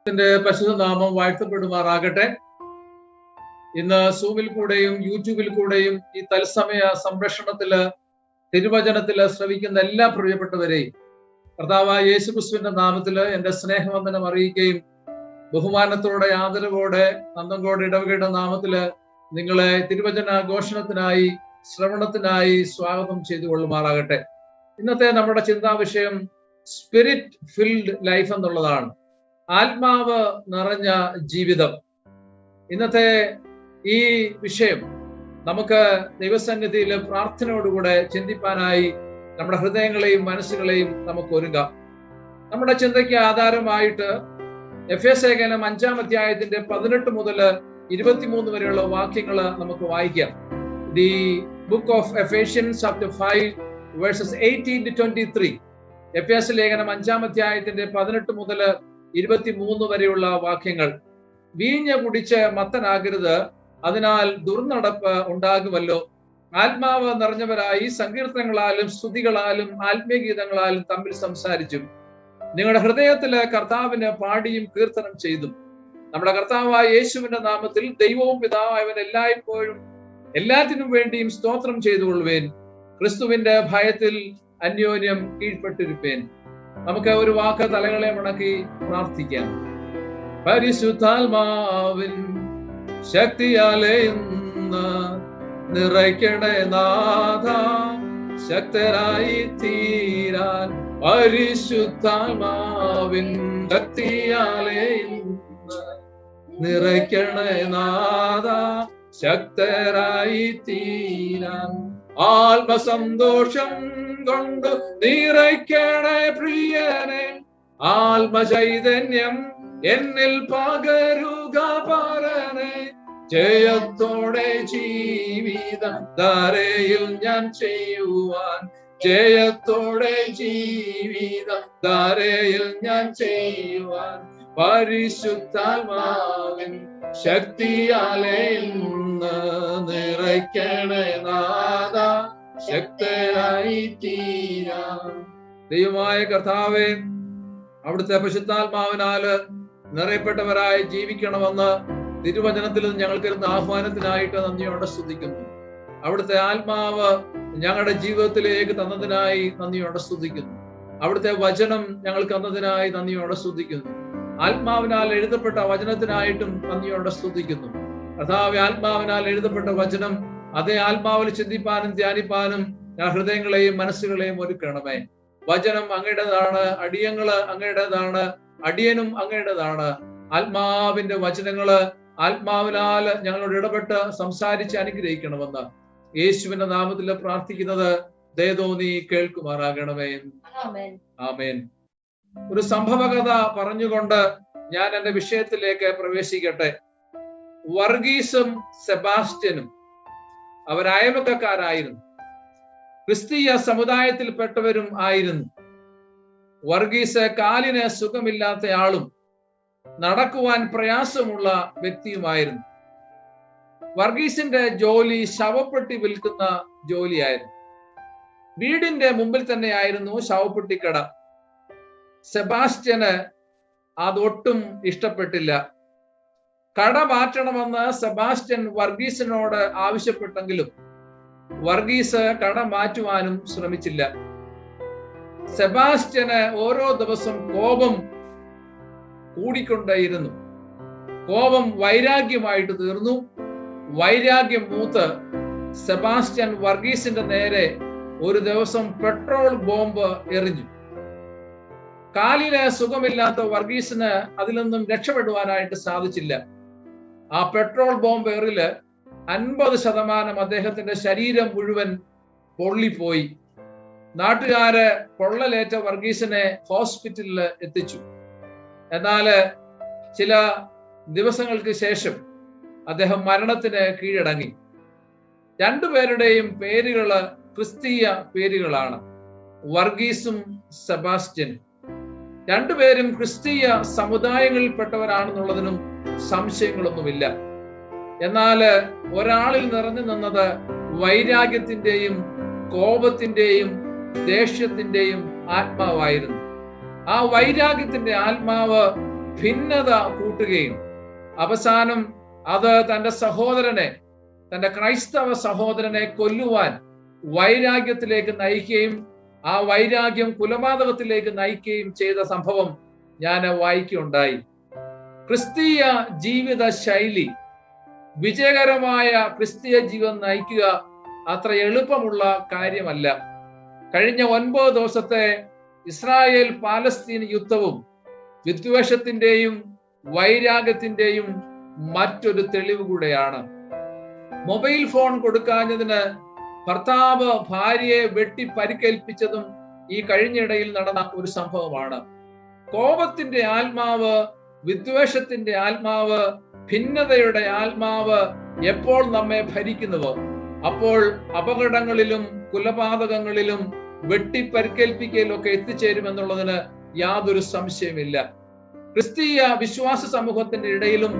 ത്തിന്റെ പരിശുദ്ധ നാമം വാഴ്ത്തപ്പെടുമാറാകട്ടെ. ഇന്ന് സൂമിൽ കൂടെയും യൂട്യൂബിൽ കൂടെയും ഈ തത്സമയ സംരക്ഷണത്തില് തിരുവചനത്തില് ശ്രവിക്കുന്ന എല്ലാ പ്രിയപ്പെട്ടവരെയും കർത്താവായ യേശുക്രിസ്തുവിന്റെ നാമത്തില് എന്റെ സ്നേഹവന്ദനം അറിയിക്കുകയും ബഹുമാനത്തോടെ ആദരവോടെ നന്ദങ്കോട് ഇടവകയുടെ നാമത്തില് നിങ്ങളെ തിരുവചന ഘോഷണത്തിനായി ശ്രവണത്തിനായി സ്വാഗതം ചെയ്തു കൊള്ളുമാറാകട്ടെ. ഇന്നത്തെ നമ്മുടെ ചിന്താവിഷയം സ്പിരിറ്റ് ഫിൽഡ് ലൈഫ് എന്നുള്ളതാണ്. ആത്മാവ് നിറഞ്ഞ ജീവിതം. ഇന്നത്തെ ഈ വിഷയം നമുക്ക് ദൈവസന്നിധിയിൽ പ്രാർത്ഥനയോടുകൂടെ ചിന്തിപ്പാനായി നമ്മുടെ ഹൃദയങ്ങളെയും മനസ്സുകളെയും നമുക്ക് ഒരുങ്ങാം. നമ്മുടെ ചിന്തയ്ക്ക് ആധാരമായിട്ട് എഫേസ്യ ലേഖനം 5-ാം അധ്യായത്തിന്റെ 18 മുതൽ 23 വരെയുള്ള വാക്യങ്ങൾ നമുക്ക് വായിക്കാം. The book of Ephesians chapter 5 versus 18 to 23. എഫേസ്യ ലേഖനം 5-ാം അധ്യായത്തിന്റെ 18 മുതൽ 23 വരെയുള്ള വാക്യങ്ങൾ. വീഞ്ഞ് കുടിച്ച് മത്തനാകരുത്, അതിനാൽ ദുർനടപ്പ് ഉണ്ടാകുമല്ലോ. ആത്മാവ് നിറഞ്ഞവരായി സങ്കീർത്തനങ്ങളാലും സ്തുതികളാലും ആത്മീയഗീതങ്ങളാലും തമ്മിൽ സംസാരിച്ചു നിങ്ങളുടെ ഹൃദയത്തില് കർത്താവിന് പാടിയും കീർത്തനം ചെയ്തും നമ്മുടെ കർത്താവായ യേശുവിന്റെ നാമത്തിൽ ദൈവവും പിതാവായവൻ എല്ലായ്പ്പോഴും എല്ലാത്തിനും വേണ്ടിയും സ്തോത്രം ചെയ്തുകൊള്ളുവേൻ. ക്രിസ്തുവിന്റെ ഭയത്തിൽ അന്യോന്യം കീഴ്പ്പെട്ടിരിപ്പേൻ. നമുക്ക് ഒരു വാക്ക് തലകളെ മടക്കി പ്രാർത്ഥിക്കാം. പരിശുദ്ധാത്മാവിൻ ശക്തിയാലെ ഇന്ന് നിറയ്ക്കണേ നാഥ, ശക്തരായി തീരാൻ. പരിശുദ്ധാത്മാവിൻ ശക്തിയാലെ ഇന്ന് നിറയ്ക്കണേ നാഥ, ശക്തരായി തീരാൻ. ആത്മസന്തോഷം കൊണ്ട് നിറയ്ക്കണേ പ്രിയനെ, ആത്മചൈതന്യം എന്നിൽ പകരുക പരനെ. ജയത്തോടെ ജീവിതം ധരയിൽ ഞാൻ ചെയ്യുവാൻ, ജയത്തോടെ ജീവിതം ധരയിൽ ഞാൻ ചെയ്യുവാൻ. പരിശുദ്ധാത്മാവിൻ ശക്തിയാലെ ഇന്ന് നിറയ്ക്കണേ നാഥ, ശക്തരായി തീരാൻ. ദൈവമായ കർത്താവേ, അവിടുത്തെ പരിശുദ്ധാത്മാവിനാല് നിറയപ്പെട്ടവരായി ജീവിക്കണമെന്ന് തിരുവചനത്തിൽ ഞങ്ങൾക്ക് ഇരുന്ന ആഹ്വാനത്തിനായിട്ട് നന്ദിയോടെ സ്തുതിക്കുന്നു. അവിടുത്തെ ആത്മാവ് ഞങ്ങളുടെ ജീവിതത്തിലേക്ക് തന്നതിനായി നന്ദിയോടെ സ്തുതിക്കുന്നു. അവിടുത്തെ വചനം ഞങ്ങൾക്ക് തന്നതിനായി നന്ദിയോടെ സ്തുതിക്കുന്നു. ആത്മാവിനാൽ എഴുതപ്പെട്ട വചനത്തിനായിട്ടും നന്ദിയോടെ സ്തുതിക്കുന്നു. കർത്താവേ, ആത്മാവിനാൽ എഴുതപ്പെട്ട വചനം അതേ ആത്മാവിൽ ചിന്തിപ്പാനും ധ്യാനിപ്പാനും ഞാൻ ഹൃദയങ്ങളെയും മനസ്സുകളെയും ഒരുക്കണമേ. വചനം അങ്ങയുടേതാണ്, അടിയങ്ങള് അങ്ങയുടേതാണ്, അടിയനും അങ്ങയുടേതാണ്. ആത്മാവിന്റെ വചനങ്ങള് ആത്മാവിനാൽ ഞങ്ങളോട് ഇടപെട്ട് സംസാരിച്ച് അനുഗ്രഹിക്കണമെന്ന് യേശുവിന്റെ നാമത്തിൽ പ്രാർത്ഥിക്കുന്നത് ദയതോന്നി കേൾക്കുമാറാകണമേ. ആമേൻ. ഒരു സംഭവകഥ പറഞ്ഞുകൊണ്ട് ഞാൻ എന്റെ വിഷയത്തിലേക്ക് പ്രവേശിക്കട്ടെ. വർഗീസും സെബാസ്റ്റ്യനും അവർ അയൽവക്കക്കാരായിരുന്നു, ക്രിസ്തീയ സമുദായത്തിൽപ്പെട്ടവരും ആയിരുന്നു. വർഗീസ് കാലിന് സുഖമില്ലാത്തയാളും നടക്കുവാൻ പ്രയാസമുള്ള വ്യക്തിയുമായിരുന്നു. വർഗീസിന്റെ ജോലി ശവപ്പെട്ടി വിൽക്കുന്ന ജോലിയായിരുന്നു. വീടിന്റെ മുമ്പിൽ തന്നെയായിരുന്നു ശവപ്പെട്ടിക്കട. സെബാസ്റ്റ്യന് അതൊട്ടും ഇഷ്ടപ്പെട്ടില്ല. കട മാറ്റണമെന്ന് സെബാസ്റ്റ്യൻ വർഗീസിനോട് ആവശ്യപ്പെട്ടെങ്കിലും വർഗീസ് കട മാറ്റുവാനും ശ്രമിച്ചില്ല. സെബാസ്റ്റ്യന് ഓരോ ദിവസം കോപം കൂടിക്കൊണ്ടേയിരുന്നു. കോപം വൈരാഗ്യമായിട്ട് തീർന്നു. വൈരാഗ്യം മൂത്ത് സെബാസ്റ്റ്യൻ വർഗീസിന്റെ നേരെ ഒരു ദിവസം പെട്രോൾ ബോംബ് എറിഞ്ഞു. കാലിന് സുഖമില്ലാത്ത വർഗീസിന് അതിൽ നിന്നും രക്ഷപ്പെടുവാനായിട്ട് സാധിച്ചില്ല. ആ പെട്രോൾ ബോംബ് എറില് 50% അദ്ദേഹത്തിന്റെ ശരീരം മുഴുവൻ പൊള്ളിപ്പോയി. നാട്ടുകാര് പൊള്ളലേറ്റ വർഗീസിനെ ഹോസ്പിറ്റലിൽ എത്തിച്ചു. എന്നാല് ചില ദിവസങ്ങൾക്ക് ശേഷം അദ്ദേഹം മരണത്തിന് കീഴടങ്ങി. രണ്ടുപേരുടെയും പേരുകള് ക്രിസ്തീയ പേരുകളാണ്, വർഗീസും സെബാസ്റ്റ്യനും. രണ്ടുപേരും ക്രിസ്തീയ സമുദായങ്ങളിൽപ്പെട്ടവരാണെന്നുള്ളതിനും സംശയങ്ങളൊന്നുമില്ല. എന്നാല് ഒരാളിൽ നിറഞ്ഞു നിന്നത് വൈരാഗ്യത്തിന്റെയും കോപത്തിന്റെയും ദേഷ്യത്തിന്റെയും ആത്മാവായിരുന്നു. ആ വൈരാഗ്യത്തിന്റെ ആത്മാവ് ഭിന്നത കൂട്ടുകയും അവസാനം അത് തന്റെ ക്രൈസ്തവ സഹോദരനെ കൊല്ലുവാൻ വൈരാഗ്യത്തിലേക്ക് നയിക്കുകയും ആ വൈരാഗ്യം കുലപാതകത്തിലേക്ക് നയിക്കുകയും ചെയ്ത സംഭവം ഞാൻ വായിക്കുകയുണ്ടായി. ക്രിസ്തീയ ജീവിത ശൈലി, വിജയകരമായ ക്രിസ്തീയ ജീവിതം നയിക്കുക അത്ര എളുപ്പമുള്ള കാര്യമല്ല. കഴിഞ്ഞ 9 ദിവസത്തെ ഇസ്രായേൽ പാലസ്തീൻ യുദ്ധവും വിദ്വേഷത്തിന്റെയും വൈരാഗ്യത്തിന്റെയും മറ്റൊരു തെളിവ് കൂടെയാണ്. മൊബൈൽ ഫോൺ കൊടുക്കാഞ്ഞതിന് ഭർത്താവ് ഭാര്യയെ വെട്ടി പരിക്കേൽപ്പിച്ചതും ഈ കഴിഞ്ഞിടയിൽ നടന്ന ഒരു സംഭവമാണ്. കോപത്തിന്റെ ആത്മാവ്, വിദ്വേഷത്തിന്റെ ആത്മാവ്, ഭിന്നതയുടെ ആത്മാവ് എപ്പോൾ നമ്മെ ഭരിക്കുന്നുവോ അപ്പോൾ അപകടങ്ങളിലും കുലപാതകങ്ങളിലും വെട്ടിപ്പരിക്കേൽപ്പിക്കലൊക്കെ എത്തിച്ചേരുമെന്നുള്ളതിന് യാതൊരു സംശയമില്ല. ക്രിസ്തീയ വിശ്വാസ സമൂഹത്തിന്റെ ഇടയിലും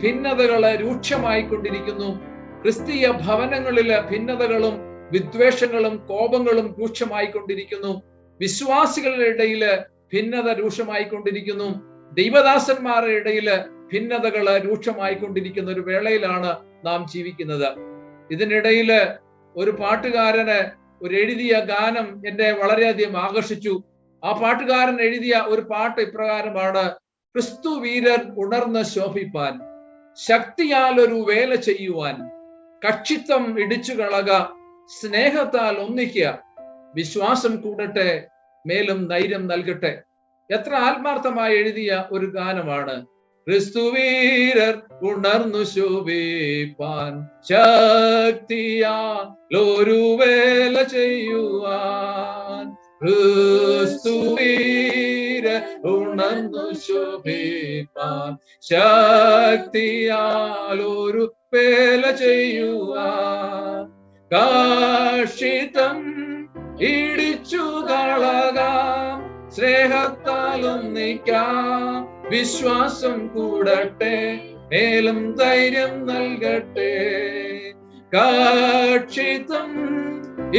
ഭിന്നതകൾ രൂക്ഷമായിക്കൊണ്ടിരിക്കുന്നു. ക്രിസ്തീയ ഭവനങ്ങളിലെ ഭിന്നതകളും വിദ്വേഷങ്ങളും കോപങ്ങളും രൂക്ഷമായിക്കൊണ്ടിരിക്കുന്നു. വിശ്വാസികളുടെ ഇടയിൽ ഭിന്നത രൂക്ഷമായിക്കൊണ്ടിരിക്കുന്നു. ദൈവദാസന്മാരുടെ ഇടയിൽ ഭിന്നതകൾ രൂക്ഷമായിക്കൊണ്ടിരിക്കുന്ന ഒരു വേളയിലാണ് നാം ജീവിക്കുന്നത്. ഇതിനിടയിൽ ഒരു പാട്ടുകാരന് എഴുതിയ ഗാനം എന്നെ വളരെയധികം ആകർഷിച്ചു. ആ പാട്ടുകാരൻ എഴുതിയ ഒരു പാട്ട് ഇപ്രകാരമാണ്: ക്രിസ്തു വീരർ ഉണർന്ന് ശോഭിപ്പാൻ, ശക്തിയാൽ ഒരു വേല ചെയ്യുവാൻ, കക്ഷിത്വം ഇടിച്ചു കളക, സ്നേഹത്താൽ ഒന്നിക്കുക, വിശ്വാസം കൂടട്ടെ, മേലും ധൈര്യം നൽകട്ടെ. എത്ര ആത്മാർത്ഥമായി എഴുതിയ ഒരു ഗാനമാണ്. ക്രിസ്തുവീരർ ഉണർന്നു ശോഭിപ്പാൻ, ശക്തിയാൽ ഒരു വേല ചെയ്യുവാൻ. ക്രിസ്തുവീരർ ഉണർന്നു ശോഭിപ്പാൻ, ശക്തിയാൽ ഒരു വേല ചെയ്യുവാൻ. കാക്ഷിത്വം ഇടിച്ചു കളകാം, സ്നേഹത്താൽ ഒന്നിക്കാം, വിശ്വാസം കൂടട്ടെ, മേലും ധൈര്യം നൽകട്ടെ. കാക്ഷിത്വം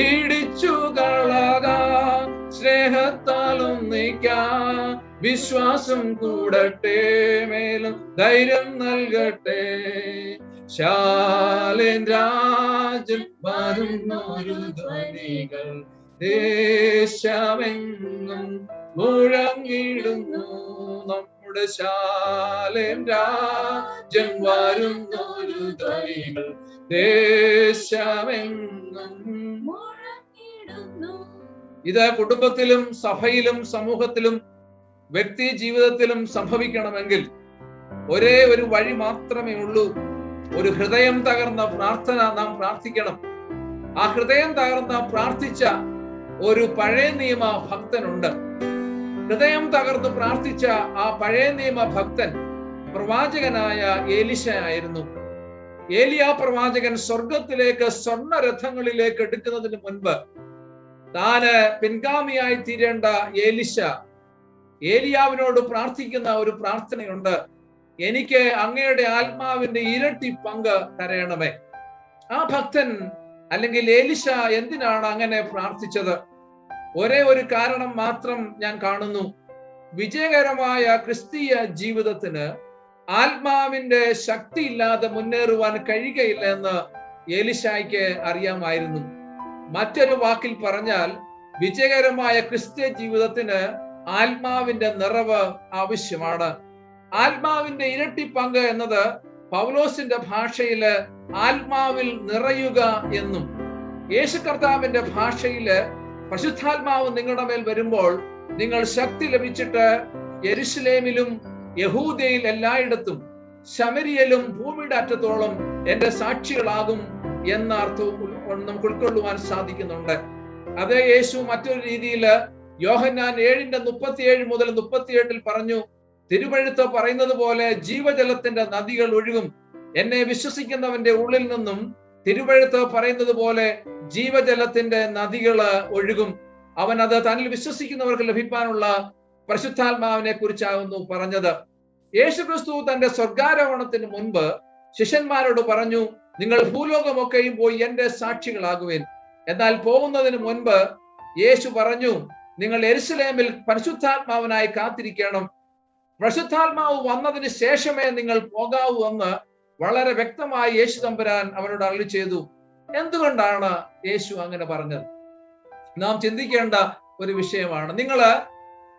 ഇടിച്ചു കളകാം, സ്നേഹത്താൽ ഒന്നിക്കാം, വിശ്വാസം കൂടട്ടെ, മേലും ധൈര്യം നൽകട്ടെ. ശാലേൻ രാജൻ വരുന്നൊരു ധ്വനികൾ ദേശമെങ്ങും മുഴങ്ങിടുന്നു. നമ്മുടെ ശാലേൻ രാജൻ വരുന്നൊരു ധ്വനികൾ ദേശമെങ്ങും മുഴങ്ങിടുന്നു. ഇത് കുടുംബത്തിലും സഭയിലും സമൂഹത്തിലും വ്യക്തി ജീവിതത്തിലും സംഭവിക്കണമെങ്കിൽ ഒരേ ഒരു വഴി മാത്രമേ ഉള്ളൂ. ഒരു ഹൃദയം തകർന്ന പ്രാർത്ഥന നാം പ്രാർത്ഥിക്കണം. ആ ഹൃദയം തകർന്ന പ്രാർത്ഥിച്ച ഒരു പഴയ നിയമ ഭക്തനുണ്ട്. ഹൃദയം തകർന്ന് പ്രാർത്ഥിച്ച ആ പഴയ നിയമ ഭക്തൻ പ്രവാചകനായ എലീശ ആയിരുന്നു. ഏലിയാ പ്രവാചകൻ സ്വർഗത്തിലേക്ക് സ്വർണ്ണരഥങ്ങളിലേക്ക് എടുക്കുന്നതിന് മുൻപ് താന് പിൻഗാമിയായി തീരേണ്ട എലീശ ഏലിയാവിനോട് പ്രാർത്ഥിക്കുന്ന ഒരു പ്രാർത്ഥനയുണ്ട്: എനിക്ക് അങ്ങയുടെ ആത്മാവിന്റെ ഇരട്ടി പങ്ക് തരയണമേ. ആ ഭക്തൻ അല്ലെങ്കിൽ എലീശ എന്തിനാണ് അങ്ങനെ പ്രാർത്ഥിച്ചത്? ഒരേ ഒരു കാരണം മാത്രം ഞാൻ കാണുന്നു. വിജയകരമായ ക്രിസ്തീയ ജീവിതത്തിന് ആത്മാവിന്റെ ശക്തി ഇല്ലാതെ മുന്നേറുവാൻ കഴിയുകയില്ല എന്ന് എലീശായ്ക്ക് അറിയാമായിരുന്നു. മറ്റൊരു വാക്കിൽ പറഞ്ഞാൽ, വിജയകരമായ ക്രിസ്തീയ ജീവിതത്തിന് ആത്മാവിന്റെ നിറവ് ആവശ്യമാണ്. ആത്മാവിന്റെ ഇരട്ടി പങ്ക് എന്നത് പൗലോസിന്റെ ഭാഷയില് ആത്മാവിൽ നിറയുക എന്നും, യേശു കർത്താവിന്റെ ഭാഷയില് പരിശുദ്ധാത്മാവ് നിങ്ങളുടെ മേൽ വരുമ്പോൾ നിങ്ങൾ ശക്തി ലഭിച്ചിട്ട് യെരുശലേമിലും യഹൂദയിൽ എല്ലായിടത്തും ശമരിയയിലും ഭൂമിയുടെ അറ്റത്തോളം എന്റെ സാക്ഷികളാകും എന്ന അർത്ഥവും നമുക്ക് ഉൾക്കൊള്ളുവാൻ സാധിക്കുന്നുണ്ട്. അതേ യേശു മറ്റൊരു രീതിയിൽ യോഹന്നാൻ 7:37 മുതൽ 38 പറഞ്ഞു: തിരുവെഴുത്ത് പറയുന്നത് പോലെ ജീവജലത്തിന്റെ നദികൾ ഒഴുകും. എന്നെ വിശ്വസിക്കുന്നവന്റെ ഉള്ളിൽ നിന്നും തിരുവെഴുത്ത് പറയുന്നത് പോലെ ജീവജലത്തിന്റെ നദികള് ഒഴുകും. അവൻ അത് തന്നിൽ വിശ്വസിക്കുന്നവർക്ക് ലഭിക്കാനുള്ള പരിശുദ്ധാത്മാവിനെ കുറിച്ചാകുന്നു പറഞ്ഞത്. യേശുക്രിസ്തു തന്റെ സ്വർഗാരോഹണത്തിന് മുൻപ് ശിഷ്യന്മാരോട് പറഞ്ഞു: നിങ്ങൾ ഭൂലോകമൊക്കെയും പോയി എന്റെ സാക്ഷികളാകുവേൻ. എന്നാൽ പോകുന്നതിന് മുൻപ് യേശു പറഞ്ഞു: നിങ്ങൾ യെരുശലേമിൽ പരിശുദ്ധാത്മാവിനായി കാത്തിരിക്കണം. പരിശുദ്ധാത്മാവ് വന്നതിന് ശേഷമേ നിങ്ങൾ പോകാവൂ എന്ന് വളരെ വ്യക്തമായി യേശു തമ്പുരാൻ അവരോട് അരുളി ചെയ്തു. എന്തുകൊണ്ടാണ് യേശു അങ്ങനെ പറഞ്ഞത്? നാം ചിന്തിക്കേണ്ട ഒരു വിഷയമാണ്. നിങ്ങൾ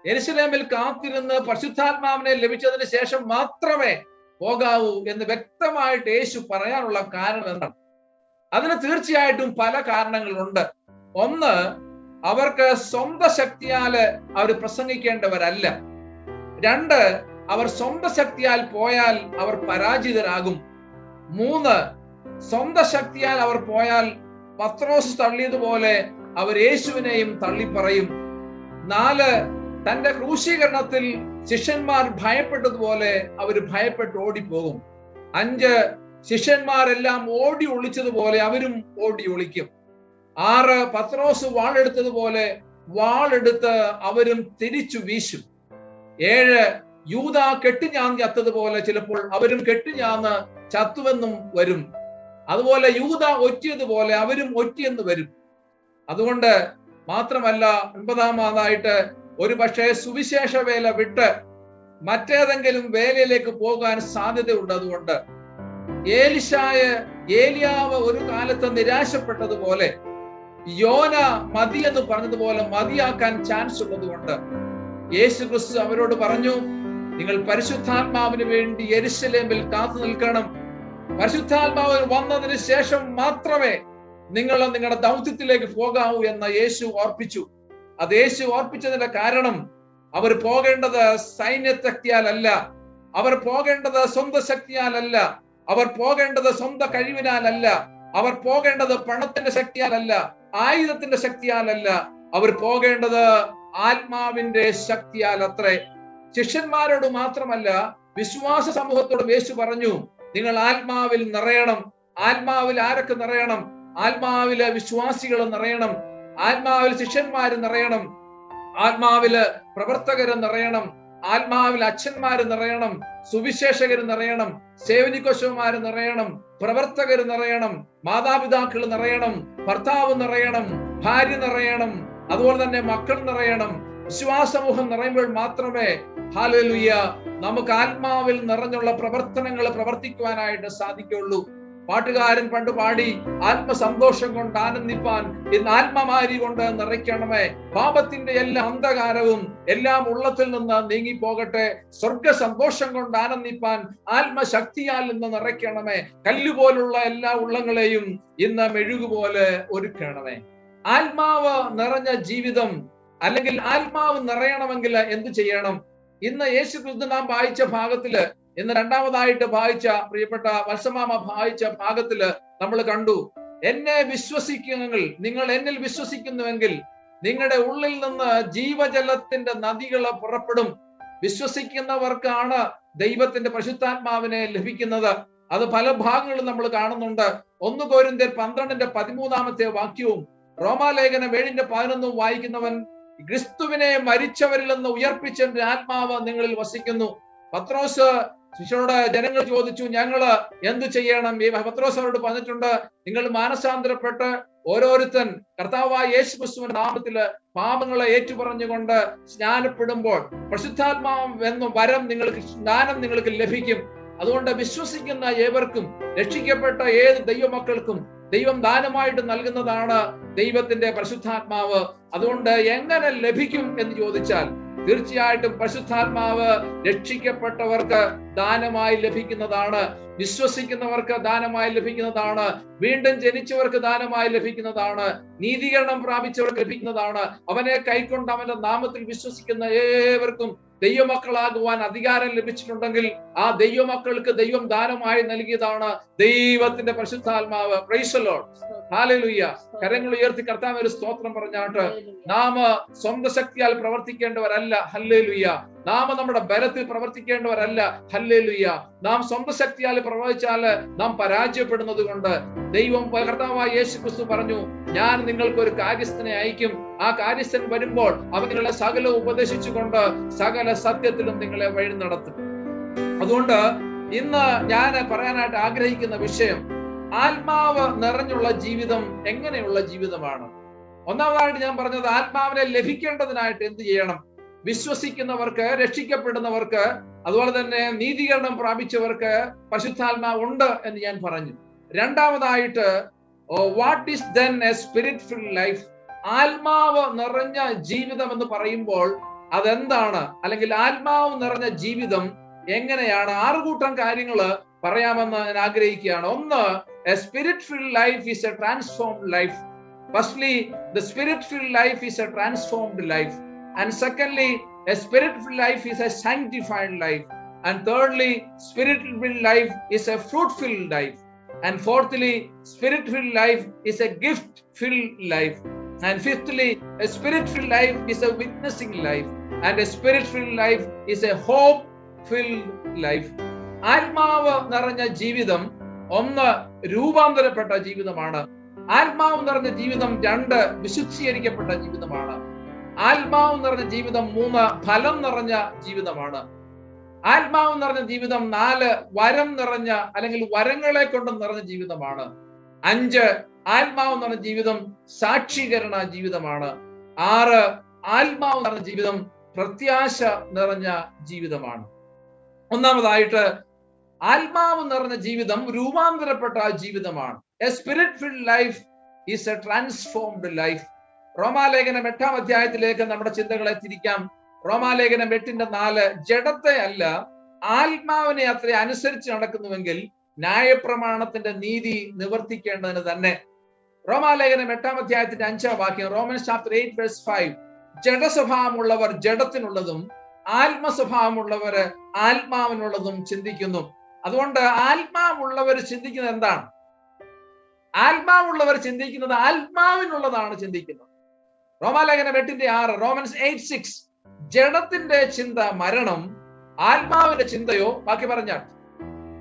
യെരുശലേമിൽ കാത്തിരുന്ന് പരിശുദ്ധാത്മാവിനെ ലഭിച്ചതിന് ശേഷം മാത്രമേ പോകാവൂ എന്ന് വ്യക്തമായിട്ട് യേശു പറയാനുള്ള കാരണം എന്താണ്? അതിന് തീർച്ചയായിട്ടും പല കാരണങ്ങളുണ്ട്. ഒന്ന്, അവർക്ക് സ്വന്തം ശക്തിയാല് അവർ പ്രസംഗിക്കേണ്ടവരല്ല. രണ്ട്, അവർ സ്വന്തം ശക്തിയാൽ പോയാൽ അവർ പരാജിതരാകും. മൂന്ന്, സ്വന്തം ശക്തിയാൽ അവർ പോയാൽ പത്രോസ് തള്ളിയതുപോലെ അവർ യേശുവിനെയും തള്ളിപ്പറയും. നാല്, തന്റെ ക്രൂശീകരണത്തിൽ ശിഷ്യന്മാർ ഭയപ്പെട്ടതുപോലെ അവർ ഭയപ്പെട്ട് ഓടിപ്പോകും. അഞ്ച്, ശിഷ്യന്മാരെല്ലാം ഓടി ഒളിച്ചതുപോലെ അവരും ഓടി ഒളിക്കും. ആറ്, പത്രോസ് വാളെടുത്തതുപോലെ വാളെടുത്ത് അവരും തിരിച്ചു വീശും. ഏഴ്, യൂദ കെട്ടിഞ്ഞാന്ന് ചത്തതുപോലെ ചിലപ്പോൾ അവരും കെട്ടിഞ്ഞാന്ന് ചത്തുവെന്നും വരും. അതുപോലെ യൂദ ഒറ്റിയതുപോലെ അവരും ഒറ്റിയെന്ന് വരും. അതുകൊണ്ട് മാത്രമല്ല, ഒൻപതാമതായിട്ട് ഒരു പക്ഷേ സുവിശേഷ വേല വിട്ട് മറ്റേതെങ്കിലും വേലയിലേക്ക് പോകാൻ സാധ്യതയുണ്ട്. അതുകൊണ്ട് ഏലിയാവ് ഒരു കാലത്ത് നിരാശപ്പെട്ടതുപോലെ യോന മതി എന്ന് പറഞ്ഞതുപോലെ മതിയാക്കാൻ ചാൻസ് ഉള്ളതുകൊണ്ട് യേശു ക്രിസ്തു അവരോട് പറഞ്ഞു, നിങ്ങൾ പരിശുദ്ധാത്മാവിന് വേണ്ടി യെരുശലേമിൽ കാത്തു നിൽക്കണം. പരിശുദ്ധാത്മാവ് വന്നതിന് ശേഷം മാത്രമേ നിങ്ങൾ നിങ്ങളുടെ ദൗത്യത്തിലേക്ക് പോകാവൂ എന്ന് യേശു ഓർപ്പിച്ചു. അത് യേശു ഓർപ്പിച്ചതിന്റെ കാരണം, അവർ പോകേണ്ടത് സൈന്യശക്തിയാലല്ല, അവർ പോകേണ്ടത് സ്വന്തം ശക്തിയാലല്ല, അവർ പോകേണ്ടത് സ്വന്തം കഴിവിനാലല്ല, അവർ പോകേണ്ടത് പണത്തിന്റെ ശക്തിയാലല്ല, ആയുധത്തിന്റെ ശക്തിയാലല്ല, അവർ പോകേണ്ടത് ആത്മാവിന്റെ ശക്തിയാൽ അത്രേ. ശിഷ്യന്മാരോട് മാത്രമല്ല, വിശ്വാസ സമൂഹത്തോട് യേശു പറഞ്ഞു, നിങ്ങൾ ആത്മാവിൽ നിറയണം. ആത്മാവിൽ ആരൊക്കെ നിറയണം? ആത്മാവില് വിശ്വാസികൾ നിറയണം, ആത്മാവിൽ ശിഷ്യന്മാര് നിറയണം, ആത്മാവില് പ്രവർത്തകര് നിറയണം, ആത്മാവിൽ അച്ഛന്മാര് നിറയണം, സുവിശേഷകര് നിറയണം, സേവനികോശവന്മാര് നിറയണം, പ്രവർത്തകര് നിറയണം, മാതാപിതാക്കൾ നിറയണം, ഭർത്താവ് നിറയണം, ഭാര്യ നിറയണം, അതുപോലെ തന്നെ മക്കൾ നിറയണം. വിശ്വാസ സമൂഹം നിറയുമ്പോൾ മാത്രമേ ഹല്ലേലൂയ നമുക്ക് ആത്മാവിൽ നിറഞ്ഞുള്ള പ്രവർത്തനങ്ങൾ പ്രവർത്തിക്കുവാനായിട്ട് സാധിക്കുള്ളൂ. പാട്ടുകാരൻ പണ്ട് പാടി, ആത്മസന്തോഷം കൊണ്ട് ആനന്ദിപ്പാൻ ഇന്ന് ആത്മമാരി കൊണ്ട് നിറയ്ക്കണമേ. പാപത്തിന്റെ എല്ലാ അന്ധകാരവും എല്ലാം ഉള്ളത്തിൽ നിന്ന് നീങ്ങിപ്പോകട്ടെ. സ്വർഗ സന്തോഷം കൊണ്ട് ആനന്ദിപ്പാൻ ആത്മശക്തിയാൽ നിന്ന് നിറയ്ക്കണമേ. കല്ലുപോലുള്ള എല്ലാ ഉള്ളങ്ങളെയും ഇന്ന് മെഴുകുപോലെ ഒരുക്കണമേ. ആത്മാവ് നിറഞ്ഞ ജീവിതം, അല്ലെങ്കിൽ ആത്മാവ് നിറയണമെങ്കിൽ എന്ത് ചെയ്യണം? ഇന്ന് യേശു ക്രിസ്തു നാം വായിച്ച ഭാഗത്തില്, ഇന്ന് രണ്ടാമതായിട്ട് വായിച്ച പ്രിയപ്പെട്ട വത്സമാമ വായിച്ച ഭാഗത്തില് നമ്മൾ കണ്ടു, എന്നെ വിശ്വസിക്കുന്നെങ്കിൽ, നിങ്ങൾ എന്നിൽ വിശ്വസിക്കുന്നുവെങ്കിൽ നിങ്ങളുടെ ഉള്ളിൽ നിന്ന് ജീവജലത്തിന്റെ നദികൾ പുറപ്പെടും. വിശ്വസിക്കുന്നവർക്കാണ് ദൈവത്തിന്റെ പരിശുദ്ധാത്മാവിനെ ലഭിക്കുന്നത്. അത് പല ഭാഗങ്ങളും നമ്മൾ കാണുന്നുണ്ട്. 1 കൊരിന്ത്യർ 12:13 വാക്യവും റോമാലേഖനം 7:11 വായിക്കുന്നവൻ, ക്രിസ്തുവിനെ മരിച്ചവരിൽ നിന്ന് ഉയർപ്പിച്ചതിന്റെ ആത്മാവ് നിങ്ങളിൽ വസിക്കുന്നു. പത്രോസ് ശിഷ്യരോട്, ജനങ്ങൾ ചോദിച്ചു, ഞങ്ങള് എന്ത് ചെയ്യണം? പത്രോസ് അവരോട് പറഞ്ഞിട്ടുണ്ട്, നിങ്ങൾ മാനസാന്തരപ്പെട്ട് ഓരോരുത്തൻ കർത്താവായ യേശു ക്രിസ്തുവിന്റെ നാമത്തില് പാപങ്ങളെ ഏറ്റുപറഞ്ഞുകൊണ്ട് സ്നാനപ്പെടുമ്പോൾ പരിശുദ്ധാത്മാവ് എന്ന വരം നിങ്ങൾക്ക്, സ്നാനം നിങ്ങൾക്ക് ലഭിക്കും. അതുകൊണ്ട് വിശ്വസിക്കുന്ന ഏവർക്കും, രക്ഷിക്കപ്പെട്ട ഏത് ദൈവമക്കൾക്കും ദൈവം ദാനമായിട്ട് നൽകുന്നതാണ് ദൈവത്തിന്റെ പരിശുദ്ധാത്മാവ്. അതുകൊണ്ട് എങ്ങനെ ലഭിക്കും എന്ന് ചോദിച്ചാൽ, തീർച്ചയായിട്ടും പരിശുദ്ധാത്മാവ് രക്ഷിക്കപ്പെട്ടവർക്ക് ദാനമായി ലഭിക്കുന്നതാണ്, വിശ്വസിക്കുന്നവർക്ക് ദാനമായി ലഭിക്കുന്നതാണ്, വീണ്ടും ജനിച്ചവർക്ക് ദാനമായി ലഭിക്കുന്നതാണ്, നീതീകരണം പ്രാപിച്ചവർക്ക് ലഭിക്കുന്നതാണ്. അവനെ കൈക്കൊണ്ട് അവന്റെ നാമത്തിൽ വിശ്വസിക്കുന്ന ഏവർക്കും ദൈവമക്കളാകുവാൻ അധികാരം ലഭിച്ചിട്ടുണ്ടെങ്കിൽ ആ ദൈവമക്കൾക്ക് ദൈവം ദാനമായി നൽകിയതാണ് ദൈവത്തിന്റെ പരിശുദ്ധാത്മാവ്. Price the Lord, hallelujah. കരങ്ങൾ ഉയർത്തി കർത്താവിന് ഒരു സ്തോത്രം പറഞ്ഞാട്ട്, നാം സ്വന്തം ശക്തിയാൽ പ്രവർത്തിക്കേണ്ടവരല്ല, ഹല്ലേലൂയ. നാം നമ്മുടെ ബലത്തിൽ പ്രവർത്തിക്കേണ്ടവരല്ല, ഹല്ലേലൂയ. നാം സ്വന്തം ശക്തിയാൽ പ്രവർത്തിച്ചാൽ നാം പരാജയപ്പെടുന്നത് കൊണ്ട് ദൈവം, കർത്താവായ യേശു ക്രിസ്തു പറഞ്ഞു, ഞാൻ നിങ്ങൾക്ക് ഒരു കാര്യസ്ഥനെ അയക്കും. ആ കാര്യസ്ഥൻ വരുമ്പോൾ അവൻ നിങ്ങളെ സകല ഉപദേശിച്ചുകൊണ്ട് സകല സത്യത്തിലും നിങ്ങളെ വഴി നടത്തും. അതുകൊണ്ട് ഇന്ന് ഞാൻ പറയാനായിട്ട് ആഗ്രഹിക്കുന്ന വിഷയം, ആത്മാവ് നിറഞ്ഞുള്ള ജീവിതം എങ്ങനെയുള്ള ജീവിതമാണ്? ഒന്നാമതായിട്ട് ഞാൻ പറഞ്ഞത്, ആത്മാവിനെ ലഭിക്കേണ്ടതിനായിട്ട് എന്ത് ചെയ്യണം? വിശ്വസിക്കുന്നവർക്ക്, രക്ഷിക്കപ്പെടുന്നവർക്ക്, അതുപോലെ തന്നെ നീതീകരണം പ്രാപിച്ചവർക്ക് പരിശുദ്ധാത്മാവ് ഉണ്ട് എന്ന് ഞാൻ പറഞ്ഞു. രണ്ടാമതായിട്ട്, what is then A spirit filled life? ആത്മാവ് നിറഞ്ഞ ജീവിതം എന്ന് പറയുമ്പോൾ അതെന്താണ്, അല്ലെങ്കിൽ ആത്മാവ് നിറഞ്ഞ ജീവിതം എങ്ങനെയാണ്? 6 കൂട്ടം കാര്യങ്ങൾ പറയാമെന്ന് ഞാൻ ആഗ്രഹിക്കുകയാണ്. ഒന്ന്, A spirit filled life is A transformed life. Firstly, the spirit filled life is A transformed life. And secondly, a spirit-filled life is a sanctified life. And thirdly, spirit-filled life is a fruit-filled life. And fourthly, spirit-filled life is a gift-filled life. And fifthly, a spirit-filled life is a witnessing life. And a spirit-filled life is a hope-filled life. ആത്മാവ് നിറഞ്ഞ ജീവിതം ഒന്ന് രൂപാന്തരപ്പെട്ട ജീവിതമാണ്. ആത്മാവ് നിറഞ്ഞ ജീവിതം 2 വിശുദ്ധീകരിക്കപ്പെട്ട ജീവിതമാണ്. ആത്മാവ് നിറഞ്ഞ ജീവിതം 3 ഫലം നിറഞ്ഞ ജീവിതമാണ്. ആത്മാവ് നിറഞ്ഞ ജീവിതം 4 വരം നിറഞ്ഞ അല്ലെങ്കിൽ വരങ്ങളെ കൊണ്ട് നിറഞ്ഞ ജീവിതമാണ്. 5 ആത്മാവ് നിറഞ്ഞ ജീവിതം സാക്ഷീകരണ ജീവിതമാണ്. 6 ആത്മാവ് നിറഞ്ഞ ജീവിതം പ്രത്യാശ നിറഞ്ഞ ജീവിതമാണ്. ഒന്നാമതായിട്ട്, ആത്മാവ് നിറഞ്ഞ ജീവിതം രൂപാന്തരപ്പെട്ട ജീവിതമാണ്. A spirit filled life is A transformed life. റോമാലേഖനം 8-ാം അധ്യായത്തിലേക്ക് നമ്മുടെ ചിന്തകളെ തിരിക്കാം. റോമാലേഖനം 8:4, ജഡത്തെ അല്ല ആത്മാവിനെ അത്ര അനുസരിച്ച് നടക്കുന്നുവെങ്കിൽ ന്യായപ്രമാണത്തിന്റെ നീതി നിവർത്തിക്കേണ്ടതിന് തന്നെ. റോമാലേഖനം 8-ാം അധ്യായത്തിന്റെ 5-ാം വാക്യം, റോമൻസ് ചാപ്റ്റർ 8:5, ജഡസ്വഭാവമുള്ളവർ ജഡത്തിനുള്ളതും ആത്മസ്വഭാവമുള്ളവര് ആത്മാവിനുള്ളതും ചിന്തിക്കുന്നു. അതുകൊണ്ട് ആത്മാവുള്ളവർ ചിന്തിക്കുന്നത് എന്താണ്? ആത്മാവുള്ളവർ ചിന്തിക്കുന്നത് ആത്മാവിനുള്ളതാണ് ചിന്തിക്കുന്നത്. റോമാലേഖനം 8:6, റോമൻസ് 8:6, ജഡത്തിന്റെ ചിന്ത മരണം, ആത്മാവിന്റെ ചിന്തയോ, ബാക്കി പറഞ്ഞാൽ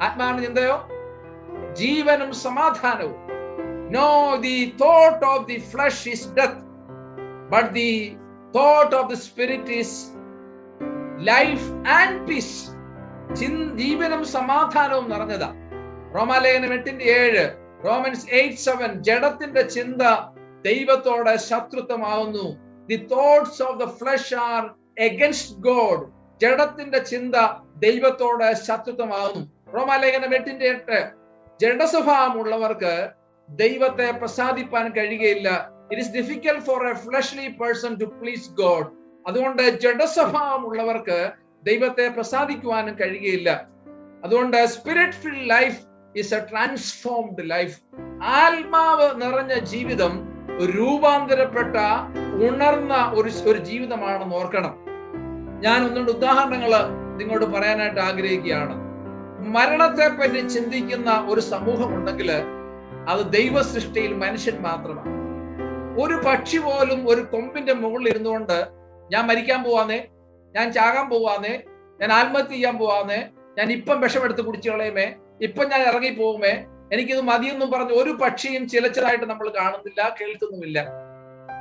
ആത്മാവിന്റെ ചിന്തയോ ജീവനും സമാധാനവും. No, the thought of the flesh is death, but the thought of the spirit is life and peace. ജീവനും സമാധാനവും നിറഞ്ഞതാ. റോമാലേഖനം 8:7, റോമൻസ് 8:7, ജഡത്തിന്റെ ചിന്ത ദൈവത്തോടെ ശത്രുത്വമാവുന്നു. The thoughts of the flesh are against God. ജഡത്തിന്റെ ചിന്ത ദൈവത്തോടെ ശത്രുത്വമാവുന്നു. റോമാലേഖനം 8:8, ജഡസ്വഭാവമുള്ളവർക്ക് ദൈവത്തെ പ്രസാദിപ്പാൻ കഴിയുകയില്ല. It is difficult for a fleshly person to please God. അതുകൊണ്ട് ജഡസ്വഭാവമുള്ളവർക്ക് ദൈവത്തെ പ്രസാദിക്കുവാനും കഴിയുകയില്ല. അതുകൊണ്ട് spirit filled life is A transformed life. ആത്മാവ് നിറഞ്ഞ ജീവിതം രൂപാന്തരപ്പെട്ട ഉണർന്ന ഒരു ജീവിതമാണെന്ന് ഓർക്കണം. ഞാൻ ഒന്നുകൊണ്ട് ഉദാഹരണങ്ങൾ നിങ്ങളോട് പറയാനായിട്ട് ആഗ്രഹിക്കുകയാണ്. മരണത്തെ പറ്റി ചിന്തിക്കുന്ന ഒരു സമൂഹം ഉണ്ടെങ്കിൽ അത് ദൈവ സൃഷ്ടിയിൽ മനുഷ്യൻ മാത്രമാണ്. ഒരു പക്ഷി പോലും ഒരു കൊമ്പിന്റെ മുകളിൽ ഇരുന്നുകൊണ്ട് ഞാൻ മരിക്കാൻ പോവാന്നേ, ഞാൻ ചാകാൻ പോവാന്നേ, ഞാൻ ആത്മഹത്യ ചെയ്യാൻ പോവാന്നേ, ഞാൻ ഇപ്പം വിഷമെടുത്ത് കുടിച്ചു കളയുമേ, ഇപ്പം ഞാൻ ഇറങ്ങി പോകുമേ, എനിക്കിത് മതിയെന്നും പറഞ്ഞ് ഒരു പക്ഷിയും ചിലച്ചതായിട്ട് നമ്മൾ കാണുന്നില്ല, കേൾക്കുന്നുമില്ല.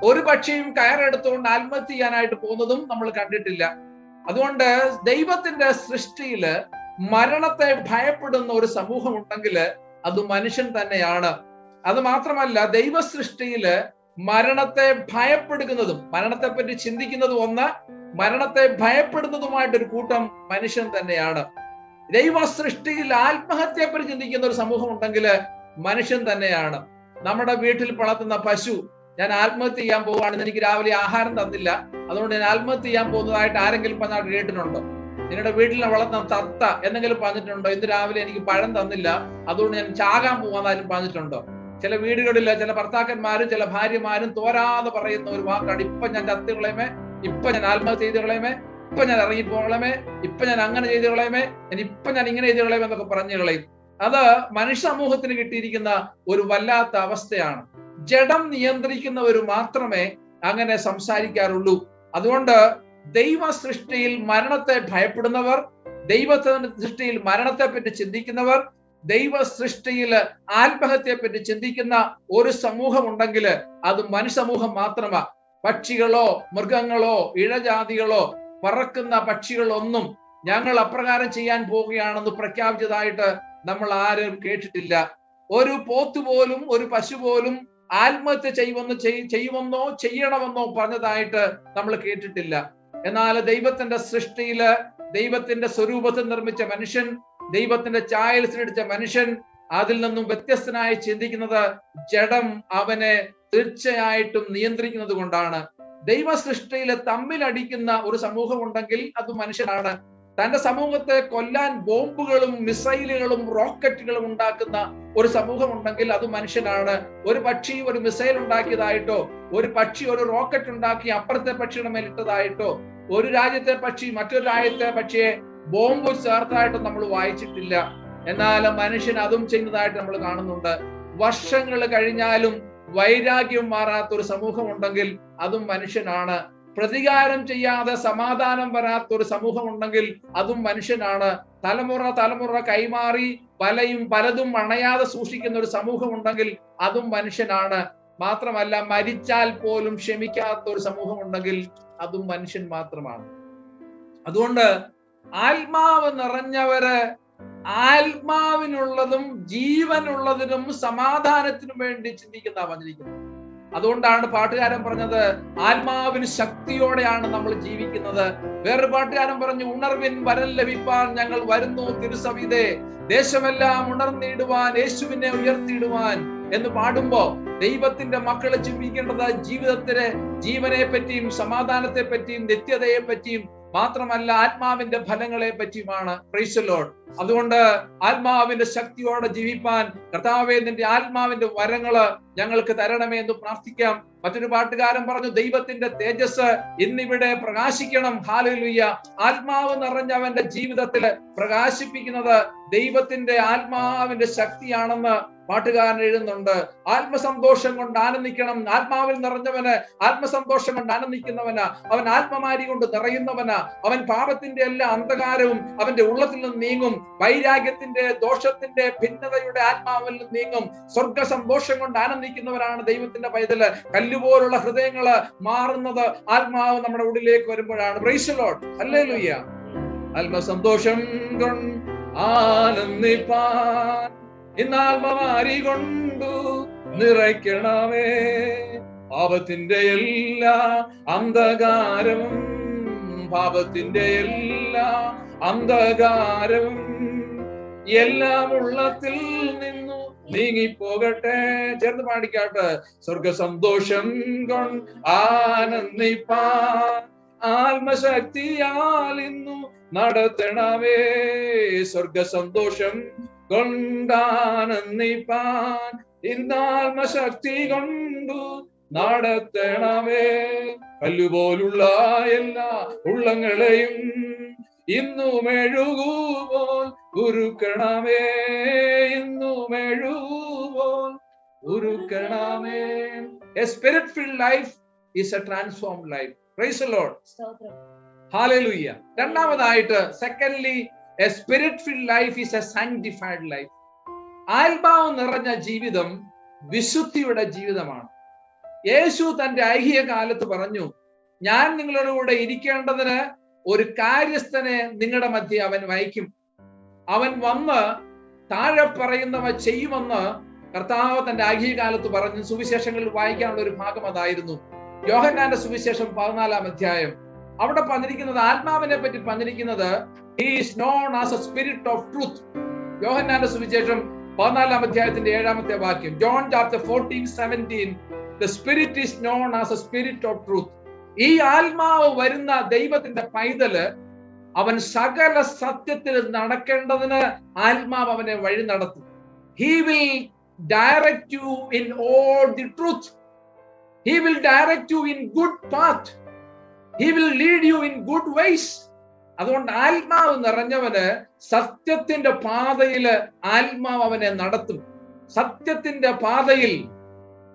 ഒരു പക്ഷിയും കയറെടുത്തുകൊണ്ട് ആത്മഹത്യ ചെയ്യാനായിട്ട് പോകുന്നതും നമ്മൾ കണ്ടിട്ടില്ല. അതുകൊണ്ട് ദൈവത്തിന്റെ സൃഷ്ടിയില് മരണത്തെ ഭയപ്പെടുന്ന ഒരു സമൂഹം ഉണ്ടെങ്കിൽ അത് മനുഷ്യൻ തന്നെയാണ്. അത് മാത്രമല്ല, ദൈവ സൃഷ്ടിയില് മരണത്തെ ഭയപ്പെടുന്നതും മരണത്തെ പറ്റി ചിന്തിക്കുന്നതും ഒന്ന്, മരണത്തെ ഭയപ്പെടുന്നതുമായിട്ടൊരു കൂട്ടം മനുഷ്യൻ തന്നെയാണ്. ദൈവ സൃഷ്ടിയിൽ ആത്മഹത്യയെ പറ്റി ചിന്തിക്കുന്ന ഒരു സമൂഹം ഉണ്ടെങ്കിൽ മനുഷ്യൻ തന്നെയാണ്. നമ്മുടെ വീട്ടിൽ വളർത്തുന്ന പശു, ഞാൻ ആത്മഹത്യ ചെയ്യാൻ പോവുകയാണെന്ന് എനിക്ക് രാവിലെ ആഹാരം തന്നില്ല, അതുകൊണ്ട് ഞാൻ ആത്മഹത്യ ചെയ്യാൻ പോകുന്നതായിട്ട് ആരെങ്കിലും പറഞ്ഞാൽ കേട്ടിട്ടുണ്ടോ? നിങ്ങളുടെ വീട്ടിൽ വളർത്തുന്ന തത്ത എന്തെങ്കിലും പറഞ്ഞിട്ടുണ്ടോ? ഇന്ന് രാവിലെ എനിക്ക് പഴം തന്നില്ല, അതുകൊണ്ട് ഞാൻ ചാകാൻ പോകാന്നാലും പറഞ്ഞിട്ടുണ്ടോ? ചില വീടുകളില് ചില ഭർത്താക്കന്മാരും ചില ഭാര്യമാരും തോരാതെ പറയുന്ന ഒരു വാക്കാണ്, ഇപ്പൊ ഞാൻ ചത്തു കളയമേ, ഇപ്പൊ ഞാൻ ആത്മഹത്യ ചെയ്ത് കളയമേ, ഇപ്പൊ ഞാൻ ഇറങ്ങി പോകളയമേ, ഇപ്പൊ ഞാൻ അങ്ങനെ ചെയ്ത് കളയമേ, ഇപ്പൊ ഞാൻ ഇങ്ങനെ ചെയ്ത് കളയമേ എന്നൊക്കെ പറഞ്ഞു കളയും. അത് മനുഷ്യ സമൂഹത്തിന് കിട്ടിയിരിക്കുന്ന ഒരു വല്ലാത്ത അവസ്ഥയാണ്. ജഡം നിയന്ത്രിക്കുന്നവർ മാത്രമേ അങ്ങനെ സംസാരിക്കാറുള്ളൂ. അതുകൊണ്ട് ദൈവ സൃഷ്ടിയിൽ മരണത്തെ ഭയപ്പെടുന്നവർ, ദൈവത്തിന്റെ സൃഷ്ടിയിൽ മരണത്തെ പറ്റി ചിന്തിക്കുന്നവർ, ദൈവ സൃഷ്ടിയിൽ ആത്മഹത്യയെ പറ്റി ചിന്തിക്കുന്ന ഒരു സമൂഹം ഉണ്ടെങ്കിൽ അത് മനുഷ്യ സമൂഹം മാത്രമാ. പക്ഷികളോ മൃഗങ്ങളോ ഇഴജാതികളോ പറക്കുന്ന പക്ഷികളൊന്നും ഞങ്ങൾ അപ്രകാരം ചെയ്യാൻ പോവുകയാണെന്ന് പ്രഖ്യാപിച്ചതായിട്ട് നമ്മൾ ആരും കേട്ടിട്ടില്ല. ഒരു പോത്ത് പോലും ഒരു പശു പോലും ആത്മഹത്യ ചെയ്യുമെന്നോ ചെയ്യണമെന്നോ പറഞ്ഞതായിട്ട് നമ്മൾ കേട്ടിട്ടില്ല. എന്നാൽ ദൈവത്തിന്റെ സൃഷ്ടിയില് ദൈവത്തിന്റെ സ്വരൂപത്തിൽ നിർമ്മിച്ച മനുഷ്യൻ, ദൈവത്തിന്റെ ഛായയിൽ സൃഷ്ടിച്ച മനുഷ്യൻ അതിൽ നിന്നും വ്യത്യസ്തനായി ചിന്തിക്കുന്നത് ജഡം അവനെ തീർച്ചയായിട്ടും നിയന്ത്രിക്കുന്നത് കൊണ്ടാണ്. ദൈവ സൃഷ്ടിയില് തമ്മിലടിക്കുന്ന ഒരു സമൂഹം ഉണ്ടെങ്കിൽ അത് മനുഷ്യനാണ്. തന്റെ സമൂഹത്തെ കൊല്ലാൻ ബോംബുകളും മിസൈലുകളും റോക്കറ്റുകളും ഉണ്ടാക്കുന്ന ഒരു സമൂഹം ഉണ്ടെങ്കിൽ അത് മനുഷ്യനാണ്. ഒരു പക്ഷി ഒരു മിസൈൽ ഉണ്ടാക്കിയതായിട്ടോ, ഒരു പക്ഷി ഒരു റോക്കറ്റ് ഉണ്ടാക്കി അപ്പുറത്തെ പക്ഷിയുടെ മേലിട്ടതായിട്ടോ, ഒരു രാജ്യത്തെ പക്ഷി മറ്റൊരു രാജ്യത്തെ പക്ഷിയെ ബോംബ് ചേർത്തായിട്ടോ നമ്മൾ വായിച്ചിട്ടില്ല. എന്നാൽ മനുഷ്യൻ അതും ചെയ്യുന്നതായിട്ട് നമ്മൾ കാണുന്നുണ്ട്. വർഷങ്ങൾ കഴിഞ്ഞാലും വൈരാഗ്യം മാറാത്ത ഒരു സമൂഹം ഉണ്ടെങ്കിൽ അതും മനുഷ്യനാണ്. പ്രതികാരം ചെയ്യാതെ സമാധാനം വരാത്ത ഒരു സമൂഹം ഉണ്ടെങ്കിൽ അതും മനുഷ്യനാണ്. തലമുറ കൈമാറി പലതും അണയാതെ സൂക്ഷിക്കുന്ന ഒരു സമൂഹം ഉണ്ടെങ്കിൽ അതും മനുഷ്യനാണ്. മാത്രമല്ല, മരിച്ചാൽ പോലും ക്ഷമിക്കാത്ത ഒരു സമൂഹം ഉണ്ടെങ്കിൽ അതും മനുഷ്യൻ മാത്രമാണ്. അതുകൊണ്ട് ആത്മാവ് നിറഞ്ഞവര് ആത്മാവിനുള്ളതും ജീവനുള്ളതിനും സമാധാനത്തിനും വേണ്ടി ചിന്തിക്കുന്ന വന്നിരിക്കുന്നത്. അതുകൊണ്ടാണ് പാട്ടുകാരൻ പറഞ്ഞത്, ആത്മാവിന് ശക്തിയോടെയാണ് നമ്മൾ ജീവിക്കുന്നത്. വേറൊരു പാട്ടുകാരൻ പറഞ്ഞു, ഉണർവിൻ വരം ലഭിപ്പാൻ ഞങ്ങൾ വരുന്നു തിരുസവിധേ, ദേശമെല്ലാം ഉണർന്നിടുവാൻ യേശുവിനെ ഉയർത്തിയിടുവാൻ എന്ന് പാടുമ്പോ ദൈവത്തിന്റെ മക്കളെ ചിന്തിക്കേണ്ടത് ജീവിതത്തിലെ ജീവനെ പറ്റിയും സമാധാനത്തെ പറ്റിയും നിത്യതയെ പറ്റിയും മാത്രമല്ല ആത്മാവിന്റെ ഫലങ്ങളെ പറ്റിയുമാണ്. Price the Lord. അതുകൊണ്ട് ആത്മാവിന്റെ ശക്തിയോടെ ജീവിപ്പാൻ കർത്താവേ നിന്റെ ആത്മാവിന്റെ വരങ്ങള് ഞങ്ങൾക്ക് തരണമേ എന്ന് പ്രാർത്ഥിക്കാം. മറ്റൊരു പാട്ടുകാരൻ പറഞ്ഞു, ദൈവത്തിന്റെ തേജസ് ഇന്നിവിടെ പ്രകാശിക്കണം. ഹല്ലേലൂയ. ആത്മാവ് നിറഞ്ഞവന്റെ ജീവിതത്തില് പ്രകാശിപ്പിക്കുന്നത് ദൈവത്തിന്റെ ആത്മാവിന്റെ ശക്തിയാണെന്ന് പാട്ടുകാരൻ എഴുതുന്നുണ്ട്. ആത്മസന്തോഷം കൊണ്ട് ആനന്ദിക്കണം. ആത്മാവിൽ നിറഞ്ഞവന് ആത്മസന്തോഷം കൊണ്ട് ആനന്ദിക്കുന്നവന് അവൻ ആത്മമാരി കൊണ്ട് നിറയുന്നവന് അവൻ പാപത്തിന്റെ എല്ലാ അന്ധകാരവും അവന്റെ ഉള്ളത്തിൽ നിന്ന് നീങ്ങും. വൈരാഗ്യത്തിന്റെ ദോഷത്തിന്റെ ഭിന്നതയുടെ ആത്മാവിൽ നിന്ന് നീങ്ങും. സ്വർഗ സന്തോഷം കൊണ്ട് ആനന്ദിക്കുന്നവരാണ് ദൈവത്തിന്റെ പൈതല്. കല്ലുപോലുള്ള ഹൃദയങ്ങള് മാറുന്നത് ആത്മാവ് നമ്മുടെ ഉള്ളിലേക്ക് വരുമ്പോഴാണ്. Price the Lord. ഹല്ലേലൂയ. ആത്മസന്തോഷം കൊണ്ട് ആനന്ദിപ്പാൻ ഇന്നാത്മമാരി കൊണ്ടു നിറയ്ക്കണമേ, പാപത്തിന്റെ എല്ലാ അന്ധകാരവും എല്ലാം ഉള്ളത്തിൽ നിന്നു നീങ്ങിപ്പോകട്ടെ. ചേർന്ന് പാടിക്കാട്ട്. സ്വർഗസന്തോഷം കൊണ്ട് ആനന്ദിപ്പാൻ ആത്മശക്തിയാൽ ഇന്നു നടത്തണമേ, സ്വർഗസന്തോഷം കൊണ്ടാനന്ദിപ്പാൻ ഇന്നാത്മശക്തി കൊണ്ടു നടത്തണമേ. കല്ലുപോലുള്ള എല്ലാ ഉള്ളങ്ങളെയും ഇന്നു മെഴുകുപോൽ ഉരുക്കണമേ, ഇന്നു മെഴുകുപോൽ ഉരുക്കണമേ. A spirit-filled life is a transformed life. Praise the Lord. Hallelujah. രണ്ടാമതായിട്ട്, secondly, a spirit-filled life is a sanctified life. ആത്മാവ് നിറഞ്ഞ ജീവിതം വിശുദ്ധിയുടെ ജീവിതമാണ്. യേശു തന്റെ ഐഹിക കാലത്ത് പറഞ്ഞു, ഞാൻ നിങ്ങളുടെ കൂടെ ഇരിക്കേണ്ടതിന് ഒരു കാര്യസ്ഥനെ നിങ്ങളുടെ മധ്യേ അവൻ വഹിക്കും. അവൻ വന്ന് താഴെ പറയുന്നവ ചെയ്യുമെന്ന് കർത്താവ് തന്റെ ഐഹിക കാലത്ത് പറഞ്ഞു. സുവിശേഷങ്ങളിൽ വായിക്കാനുള്ള ഒരു ഭാഗം അതായിരുന്നു. യോഹന്നാന്റെ സുവിശേഷം 14-ാം അധ്യായം. അവിടെ പറഞ്ഞിരിക്കുന്നത്, ആത്മാവിനെ പറ്റി പറഞ്ഞിരിക്കുന്നത്, he is known as a spirit of truth. യോഹന്നാന്റെ സുവിശേഷം 14-ാം അധ്യായത്തിന്റെ 7-ാമത്തെ വാക്യം. John chapter 14:17, the spirit is known as a spirit of truth. ഈ ആത്മാവ് വരുന്ന ദൈവത്തിന്റെ പൈതല് അവൻ സകല സത്യത്തിൽ നടക്കേണ്ടതിന് ആത്മാവ് അവനെ വഴി നടത്തും. He will direct you in all the truth. He will direct you in good path. He will lead you in good ways. അതുകൊണ്ട് ആത്മാവ് നിറഞ്ഞവന് സത്യത്തിന്റെ പാതയില് ആത്മാവ് അവനെ നടത്തും. സത്യത്തിന്റെ പാതയിൽ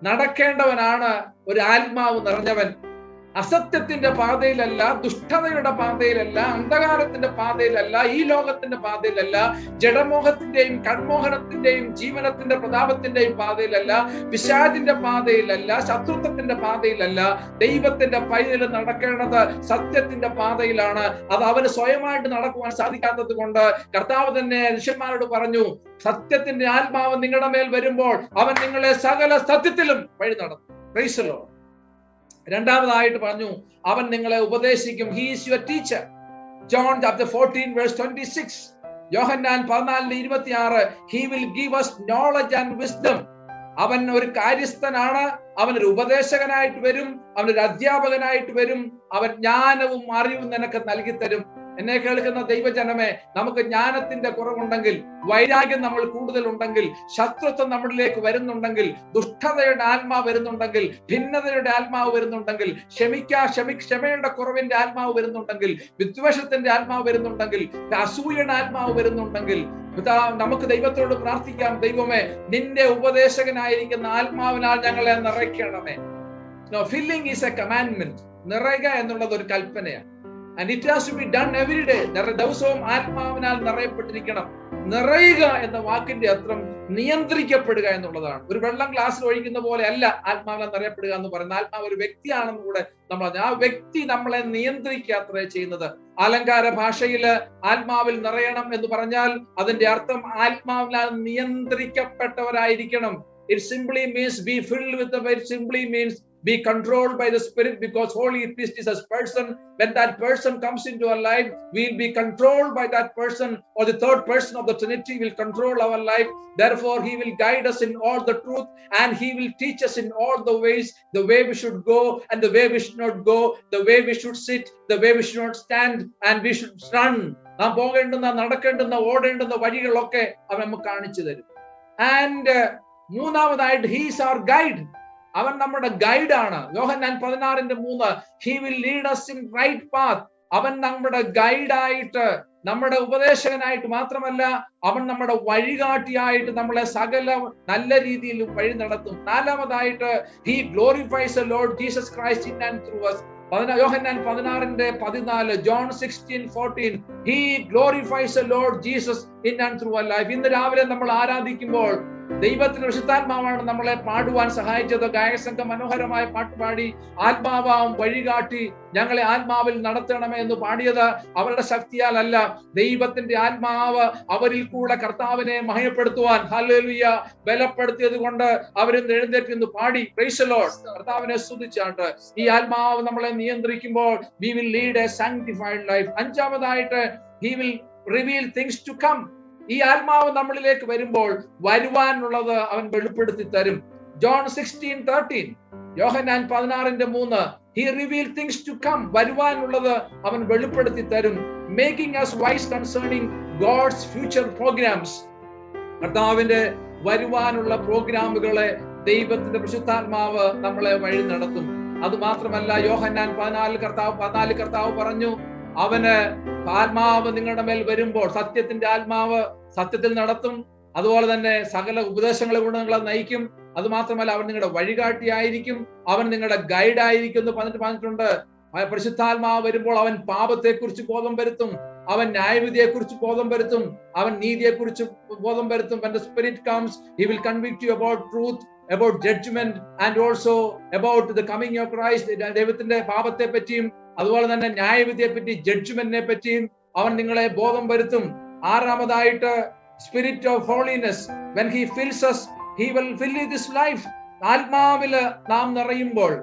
നടക്കേണ്ടവനാണ് ഒരു ആത്മാവ് നിറഞ്ഞവൻ. അസത്യത്തിന്റെ പാതയിലല്ല, ദുഷ്ടതയുടെ പാതയിലല്ല, അന്ധകാരത്തിന്റെ പാതയിലല്ല, ഈ ലോകത്തിന്റെ പാതയിലല്ല, ജഡമോഹത്തിന്റെയും കൺമോഹനത്തിന്റെയും ജീവനത്തിന്റെ പ്രതാപത്തിന്റെയും പാതയിലല്ല, പിശാചിന്റെ പാതയിലല്ല, ശത്രുത്വത്തിന്റെ പാതയിലല്ല. ദൈവത്തിന്റെ പൈതൽ നടക്കേണ്ടത് സത്യത്തിന്റെ പാതയിലാണ്. അത് അവന് സ്വയമായിട്ട് നടക്കുവാൻ സാധിക്കാത്തത് കൊണ്ട് കർത്താവ് തന്നെ ശിഷ്യന്മാരോട് പറഞ്ഞു, സത്യത്തിന്റെ ആത്മാവ് നിങ്ങളുടെ മേൽ വരുമ്പോൾ അവൻ നിങ്ങളെ സകല സത്യത്തിലും വഴി നടത്തും. Praise the Lord. രണ്ടാമതായിട്ട് പറഞ്ഞു, അവൻ നിങ്ങളെ ഉപദേശിക്കും. He is your teacher. John chapter 14 verse 26. Yohannan 14:26. He will give us knowledge and wisdom. അവൻ ഒരു കാര്യസ്ഥനാണ്, അവനൊരു ഉപദേശകനായിട്ട് വരും, അവനൊരു അധ്യാപകനായിട്ട് വരും, അവൻ ജ്ഞാനവും അറിവും നിനക്ക് നൽകി തരും. എന്നെ കേൾക്കുന്ന ദൈവജനമേ, നമുക്ക് ജ്ഞാനത്തിന്റെ കുറവുണ്ടെങ്കിൽ, വൈരാഗ്യം നമ്മൾ കൂടുതൽ ഉണ്ടെങ്കിൽ, ശത്രുത്വം നമ്മളിലേക്ക് വരുന്നുണ്ടെങ്കിൽ, ദുഷ്ടതയുടെ ആത്മാവ് വരുന്നുണ്ടെങ്കിൽ, ഭിന്നതയുടെ ആത്മാവ് വരുന്നുണ്ടെങ്കിൽ, ക്ഷമയുടെ കുറവിന്റെ ആത്മാവ് വരുന്നുണ്ടെങ്കിൽ, വിദ്വേഷത്തിന്റെ ആത്മാവ് വരുന്നുണ്ടെങ്കിൽ, അസൂയയുടെ ആത്മാവ് വരുന്നുണ്ടെങ്കിൽ, നമുക്ക് ദൈവത്തോട് പ്രാർത്ഥിക്കാം, ദൈവമേ നിന്റെ ഉപദേശകനായിരിക്കുന്ന ആത്മാവിനാൽ ഞങ്ങളെ നിറയ്ക്കണമേ. Filling is a commandment. നിറയുക എന്നുള്ളത് ഒരു കൽപ്പനയാണ്. And it has to be done every day. ദിവസവും ആത്മാവിനാൽ നിറയപ്പെട്ടിരിക്കണം. നിറയുക എന്ന വാക്കിന്റെ അർത്ഥം നിയന്ത്രിക്കപ്പെടുക എന്നുള്ളതാണ്. ഒരു വെള്ളം ഗ്ലാസ്സിൽ ഒഴിക്കുന്ന പോലെ അല്ല ആത്മാവിനാൽ നിറയപ്പെടുക എന്ന് പറയുന്നത്. ആത്മാവ് ഒരു വ്യക്തിയാണെന്ന് കൂടെ നമ്മൾ, ആ വ്യക്തി നമ്മളെ നിയന്ത്രിക്കാത്രേ ചെയ്യുന്നത്. അലങ്കാര ഭാഷയില് ആത്മാവിൽ നിറയണം എന്ന് പറഞ്ഞാൽ അതിന്റെ അർത്ഥം ആത്മാവിനാൽ നിയന്ത്രിക്കപ്പെട്ടവരായിരിക്കണം. It simply means be filled with the, it simply means be controlled by the Spirit, because Holy Spirit is a person. When that person comes into our life, we'll be controlled by that person, or the third person of the Trinity will control our life. Therefore, he will guide us in all the truth, and he will teach us in all the ways, the way we should go and the way we should not go, the way we should sit, the way we should not stand, and we should run. നാം പോകേണ്ടുന്ന, നടക്കേണ്ടുന്ന, ഓടേണ്ടുന്ന വഴികളൊക്കെ അവൻ നമുക്ക് കാണിച്ചു തരും. And മൂന്നാമതായിട്ട് he is our guide. അവൻ നമ്മുടെ ഗൈഡാണ്. യോഹന്നാൻ 16:3. He will lead us in right path. അവൻ നമ്മുടെ ഗൈഡായിട്ട്, നമ്മുടെ ഉപദേശകനായിട്ട് മാത്രമല്ല, അവൻ നമ്മുടെ വഴികാട്ടിയായിട്ട് നമ്മളെ സകല നല്ല രീതിയിൽ വഴി നടത്തും. നാലാമതായിട്ട് he glorifies the Lord Jesus Christ in and through us. Yohannan 16:14. John 16:14. He glorifies the Lord Jesus in and through our life. ഇന്ന് രാവിലെ നമ്മൾ ആരാധിക്കുമ്പോൾ ദൈവത്തിന്റെ വിശുദ്ധാത്മാവാണ് നമ്മളെ പാടുവാൻ സഹായിച്ചത്. ഗായകസംഘം മനോഹരമായ പാട്ട് പാടി, ആത്മാവാം വഴികാട്ടി ഞങ്ങളെ ആത്മാവിൽ നടത്തണമേ എന്ന് പാടിയത് അവരുടെ ശക്തിയാൽ അല്ല, ദൈവത്തിന്റെ ആത്മാവ് അവരിൽ കൂടെ കർത്താവിനെ മഹത്വപ്പെടുത്തുവാൻ ഹല്ലേലൂയ ബലപ്പെടുത്തിയത് കൊണ്ട് അവരും എഴുന്നേറ്റ് പാടി പ്രൈസ് ദി ലോർഡ്, കർത്താവിനെ സ്തുതിച്ചാട്ട് ഈ ആത്മാവ് നമ്മളെ നിയന്ത്രിക്കുമ്പോൾ we will lead a sanctified life. അഞ്ചാമതായിട്ട് he will reveal things to come. ഈ ആത്മാവ് നമ്മളിലേക്ക് വരുമ്പോൾ വരുവാനുള്ളത് അവൻ വെളിപ്പെടുത്തി തരും. John 16:13. Yohannan 16:3. He revealed things to come. വരുവാനുള്ളത് അവൻ വെളിപ്പെടുത്തി തരും. Making us wise concerning God's future programs. കർത്താവിന്റെ വരുവാനുള്ള പ്രോഗ്രാമുകളെ ദൈവത്തിന്റെ പരിശുദ്ധാത്മാവ് നമ്മളെ വഴി നടത്തും. അത് മാത്രമല്ല, യോഹന്നാൻ 14 കർത്താവ് പറഞ്ഞു, അവന് ആത്മാവ് നിങ്ങളുടെ മേൽ വരുമ്പോൾ, സത്യത്തിന്റെ ആത്മാവ് സത്യത്തിൽ നടത്തും, അതുപോലെ തന്നെ സകല ഉപദേശങ്ങളെ കൊണ്ട് നിങ്ങളെ നയിക്കും. അത് മാത്രമല്ല, അവൻ നിങ്ങളുടെ വഴികാട്ടിയായിരിക്കും, അവൻ നിങ്ങളുടെ ഗൈഡായിരിക്കും എന്ന് പറഞ്ഞിട്ടുണ്ട്. പരിശുദ്ധാത്മാവ് വരുമ്പോൾ അവൻ പാപത്തെക്കുറിച്ച് ബോധം വരുത്തും, അവൻ ന്യായവിധിയെക്കുറിച്ച് ബോധം വരുത്തും, അവൻ നീതിയെക്കുറിച്ച് ബോധം വരുത്തും. When the Spirit comes, he will convict you about truth, about judgment, and also about the coming of Christ. ദൈവത്തിന്റെ പാപത്തെ പറ്റിയും അതുപോലെ തന്നെ ന്യായവിധിയെ പറ്റി, ജഡ്ജ്മെന്റിനെ പറ്റിയും അവൻ നിങ്ങളെ ബോധം വരുത്തും. ആറാമതായിട്ട് spirit of holiness. When he fills us, he will fill this life. ആത്മാവില് നാം നിറയുമ്പോൾ,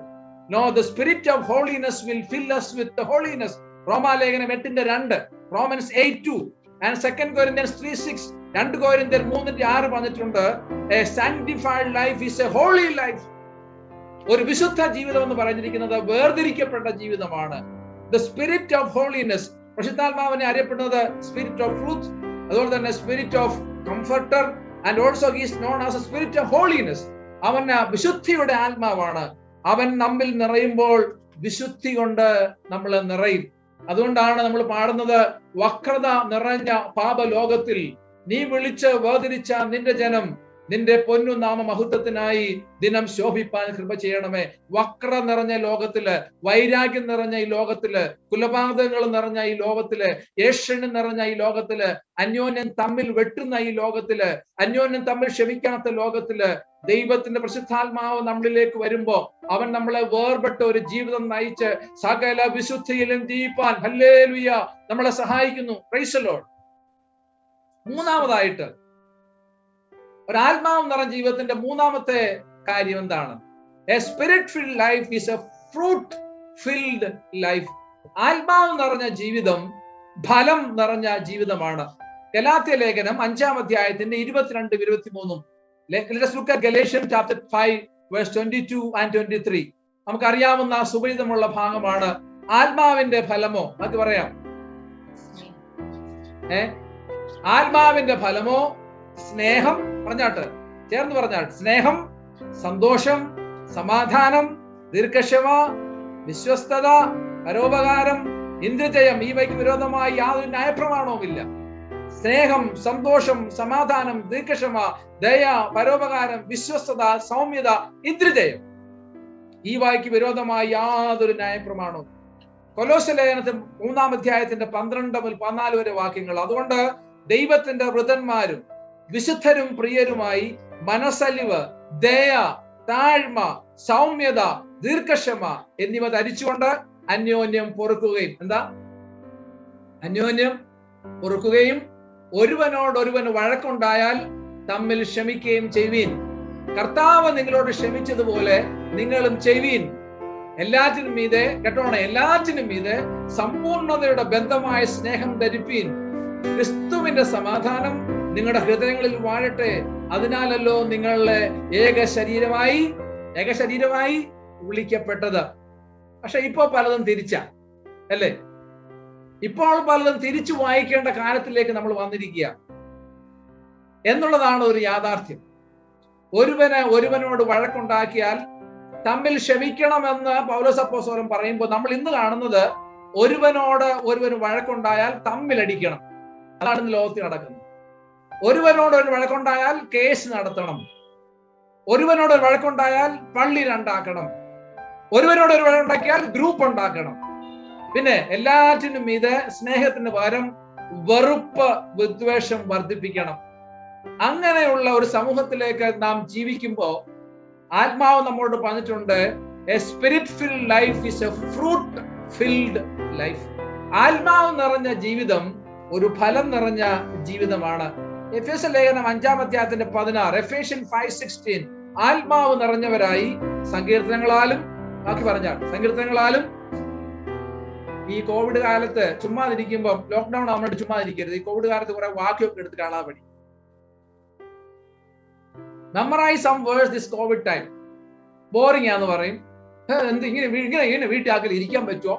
the spirit of holiness will fill us with the holiness. റോമാലേഖനം 8:2, Romans 8:2, and 2 Corinthians 3:6. 2 Corinthians 3:6 പറഞ്ഞിട്ടുണ്ട്, a sanctified life is a holy life. ഒരു വിശുദ്ധ ജീവിതം എന്ന് പറഞ്ഞിരിക്കുന്നത് വേർതിരിക്കപ്പെട്ട ജീവിതമാണ്. The spirit of holiness. പരിശുദ്ധാത്മാവിനെ അറിയപ്പെടുന്നത് സ്പിരിറ്റ് ഓഫ് ട്രൂത്ത്, അതുപോലെ തന്നെ spirit of comforter, and also he is known as a spirit of holiness. അവൻ വിശുദ്ധിയുടെ ആത്മാവാണ്. അവൻ നമ്മിൽ നിറയുമ്പോൾ വിശുദ്ധി കൊണ്ട് നമ്മൾ നിറയും. അതുകൊണ്ടാണ് നമ്മൾ പാടുന്നത്, വക്രത നിറഞ്ഞ പാപലോകത്തിൽ നീ വിളിച്ച് വേർതിരിച്ച നിന്റെ ജനം നിന്റെ പൊന്നു നാമ മഹത്വത്തിനായി ദിനം ശോഭിപ്പാൻ കൃപ ചെയ്യണമേ. വക്ര നിറഞ്ഞ ലോകത്തില്, വൈരാഗ്യം നിറഞ്ഞ ഈ ലോകത്തില്, കുലപാതകങ്ങൾ നിറഞ്ഞ ഈ ലോകത്തില്, ഏഷണ്യം നിറഞ്ഞ ഈ ലോകത്തില്, അന്യോന്യം തമ്മിൽ വെട്ടുന്ന ഈ ലോകത്തില്, അന്യോന്യം തമ്മിൽ ക്ഷമിക്കാത്ത ലോകത്തില് ദൈവത്തിന്റെ പരിശുദ്ധാത്മാവ് നമ്മളിലേക്ക് വരുമ്പോ അവൻ നമ്മളെ വേർപെട്ട ഒരു ജീവിതം നയിച്ച് സകല വിശുദ്ധിയിലും ജീവിപ്പാൻ ഹല്ലേലൂയ നമ്മളെ സഹായിക്കുന്നു. Price the Lord. മൂന്നാമതായിട്ട്, ഒരാത്മാവ് നിറഞ്ഞ ജീവിതത്തിന്റെ മൂന്നാമത്തെ കാര്യം എന്താണ്? A spirit filled life is a fruit filled life. ആത്മാവ് നിറഞ്ഞ ജീവിതം ഫലം നിറഞ്ഞ ജീവിതമാണ്. ഗലാത്യ ലേഖനം 5-ാം അധ്യായത്തിന്റെ 22-23. Let's look at Galatians chapter 5 verse 22 and 23. നമുക്കറിയാവുന്ന സുപരിതമുള്ള ഭാഗമാണ്. ആത്മാവിന്റെ ഫലമോ, അത് പറയാം, ആത്മാവിന്റെ ഫലമോ സ്നേഹം, പറഞ്ഞാട്ട് ചേർന്ന് പറഞ്ഞാൽ, സ്നേഹം, സന്തോഷം, സമാധാനം, ദീർഘക്ഷമ, വിശ്വസ്തത, പരോപകാരം, ഇന്ദ്രിയജയം. ഇവയ്ക്ക് വിരോധമായി യാതൊരു ന്യായപ്രമാണവുമില്ല. സ്നേഹം, സന്തോഷം, സമാധാനം, ദീർഘക്ഷമ, ദയ, പരോപകാരം, വിശ്വസ്തത, സൗമ്യത, ഇന്ദ്രിയജയം. ഈ വായ്ക്ക് വിരോധമായി യാതൊരു ന്യായപ്രമാണവും. കൊലോസ്യ ലേഖനത്തിൽ 3-ാം അധ്യായത്തിന്റെ 12 മുതൽ 14 വരെ വാക്യങ്ങൾ. അതുകൊണ്ട് ദൈവത്തിന്റെ വൃതന്മാരും വിശുദ്ധരും പ്രിയരുമായി മനസ്സലിവ്, ദയ, താഴ്മ, സൗമ്യത, ദീർഘക്ഷമ എന്നിവ ധരിച്ചുകൊണ്ട് അന്യോന്യം പൊറുക്കുകയും, എന്താ അന്യോന്യം പൊറുക്കുകയും ഒരുവനോടൊരുവന് വഴക്കുണ്ടായാൽ തമ്മിൽ ക്ഷമിക്കുകയും ചെയ്യുവീൻ. കർത്താവ് നിങ്ങളോട് ക്ഷമിച്ചതുപോലെ നിങ്ങളും ചെയ്യുവീൻ. എല്ലാറ്റിനും മീതെ, കേട്ടോണേ, എല്ലാറ്റിനും മീതെ സമ്പൂർണതയുടെ ബന്ധമായ സ്നേഹം ധരിപ്പീൻ. ക്രിസ്തുവിന്റെ സമാധാനം നിങ്ങളുടെ ഹൃദയങ്ങളിൽ വാഴട്ടെ. അതിനാലല്ലോ നിങ്ങളെ ഏക ശരീരമായി വിളിക്കപ്പെട്ടത്. പക്ഷെ ഇപ്പോ പലതും തിരിച്ച, അല്ലേ? ഇപ്പോൾ പലതും തിരിച്ചു വായിക്കേണ്ട കാലത്തിലേക്ക് നമ്മൾ വന്നിരിക്കുക എന്നുള്ളതാണ് ഒരു യാഥാർത്ഥ്യം. ഒരുവനോട് വഴക്കുണ്ടാക്കിയാൽ തമ്മിൽ ക്ഷമിക്കണമെന്ന് പൗലോസ് അപ്പോസ്തലൻ പറയുമ്പോൾ നമ്മൾ ഇന്ന് കാണുന്നത് ഒരുവന് വഴക്കുണ്ടായാൽ തമ്മിലടിക്കണം. അതാണ് ഇന്ന് ലോകത്തിൽ നടക്കുന്നത്. ഒരുവനോട് ഒരു വഴക്കുണ്ടായാൽ കേസ് നടത്തണം. ഒരുവനോട് ഒരു വഴക്കുണ്ടായാൽ പള്ളി രണ്ടാക്കണം. ഒരുവനോട് ഒരു വഴക്കുണ്ടാക്കിയാൽ ഗ്രൂപ്പ് ഉണ്ടാക്കണം. പിന്നെ എല്ലാറ്റിനും മീതെ സ്നേഹത്തിന് പകരം വെറുപ്പ്, വിദ്വേഷം വർദ്ധിപ്പിക്കണം. അങ്ങനെയുള്ള ഒരു സമൂഹത്തിലേക്ക് നാം ജീവിക്കുമ്പോൾ ആത്മാവ് നമ്മോട് പറഞ്ഞിട്ടുണ്ട്, A spirit filled life is A fruit filled life. ആത്മാവ് നിറഞ്ഞ ജീവിതം ഒരു ഫലം നിറഞ്ഞ ജീവിതമാണ്. എഫേസ്യ ലേഖനം 5-ാം അധ്യായത്തിന്റെ 16, എഫേഷ്യൻ 5:16, ആത്മാവ് നിറഞ്ഞവരായി സങ്കീർത്തനങ്ങളാലും, ബാക്കി പറഞ്ഞാൽ സങ്കീർത്തനങ്ങളാലും. ഈ കോവിഡ് കാലത്ത് ചുമ്മാതിരിക്കുമ്പോൾ, ലോക്ക്ഡൌൺ ആവുമ്പോൾ ചുമ്മാതിരിക്കരുത്. ഈ കോവിഡ് കാലത്ത് കുറെ വാക്യമൊക്കെ എടുത്ത് കാണാൻ പറ്റി. Memorise some words this COVID time. Boring ആന്ന് പറയും. എന്ത് ഇങ്ങനെ വീട്ടിലാക്കൽ ഇരിക്കാൻ പറ്റുമോ?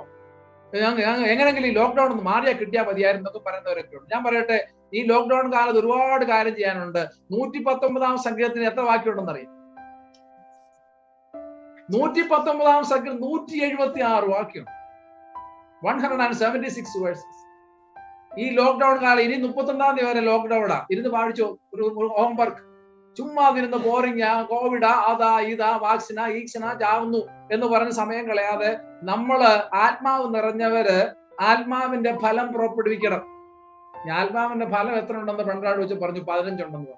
എങ്ങനെങ്കിലും ഈ ലോക്ക്ഡൌൺ ഒന്ന് മാറിയാൽ കിട്ടിയാൽ മതിയായിരുന്നു എന്നൊക്കെ പറയുന്നവരൊക്കെ ഉണ്ട്. ഞാൻ പറയട്ടെ, ഈ ലോക്ക്ഡൌൺ കാലത്ത് ഒരുപാട് കാര്യം ചെയ്യാനുണ്ട്. 119-ാം സങ്കീർത്തനത്തിന് എത്ര വാക്യമുണ്ടെന്ന് അറിയാം? 119-ാം സങ്കീർത്തനം 176 വാക്യം, 176 വേഴ്സസ്. ഈ ലോക്ക്ഡൌൺ കാലം ഇനി 31-ാം തീയതി വരെ ലോക്ക്ഡൌണാ. ഇരുന്ന് പാടിച്ചോ, ഒരു ഹോംവർക്ക്. ചുമ്മാ ഇരുന്ന് ബോറിംഗ്, കോവിഡാ, അതാ ഇതാ, വാക്സിനാ ഈക്സിനാ ചാവുന്നു എന്ന് പറഞ്ഞ് സമയം കളയാതെ നമ്മള് ആത്മാവ് നിറഞ്ഞവര് ആത്മാവിന്റെ ഫലം പുറപ്പെടുവിക്കണം. ആത്മാവിന്റെ ഫലം എത്ര ഉണ്ടെന്ന് പണ്ടാട് വെച്ച് പറഞ്ഞു, 15 ഉണ്ടെന്ന് പറഞ്ഞു.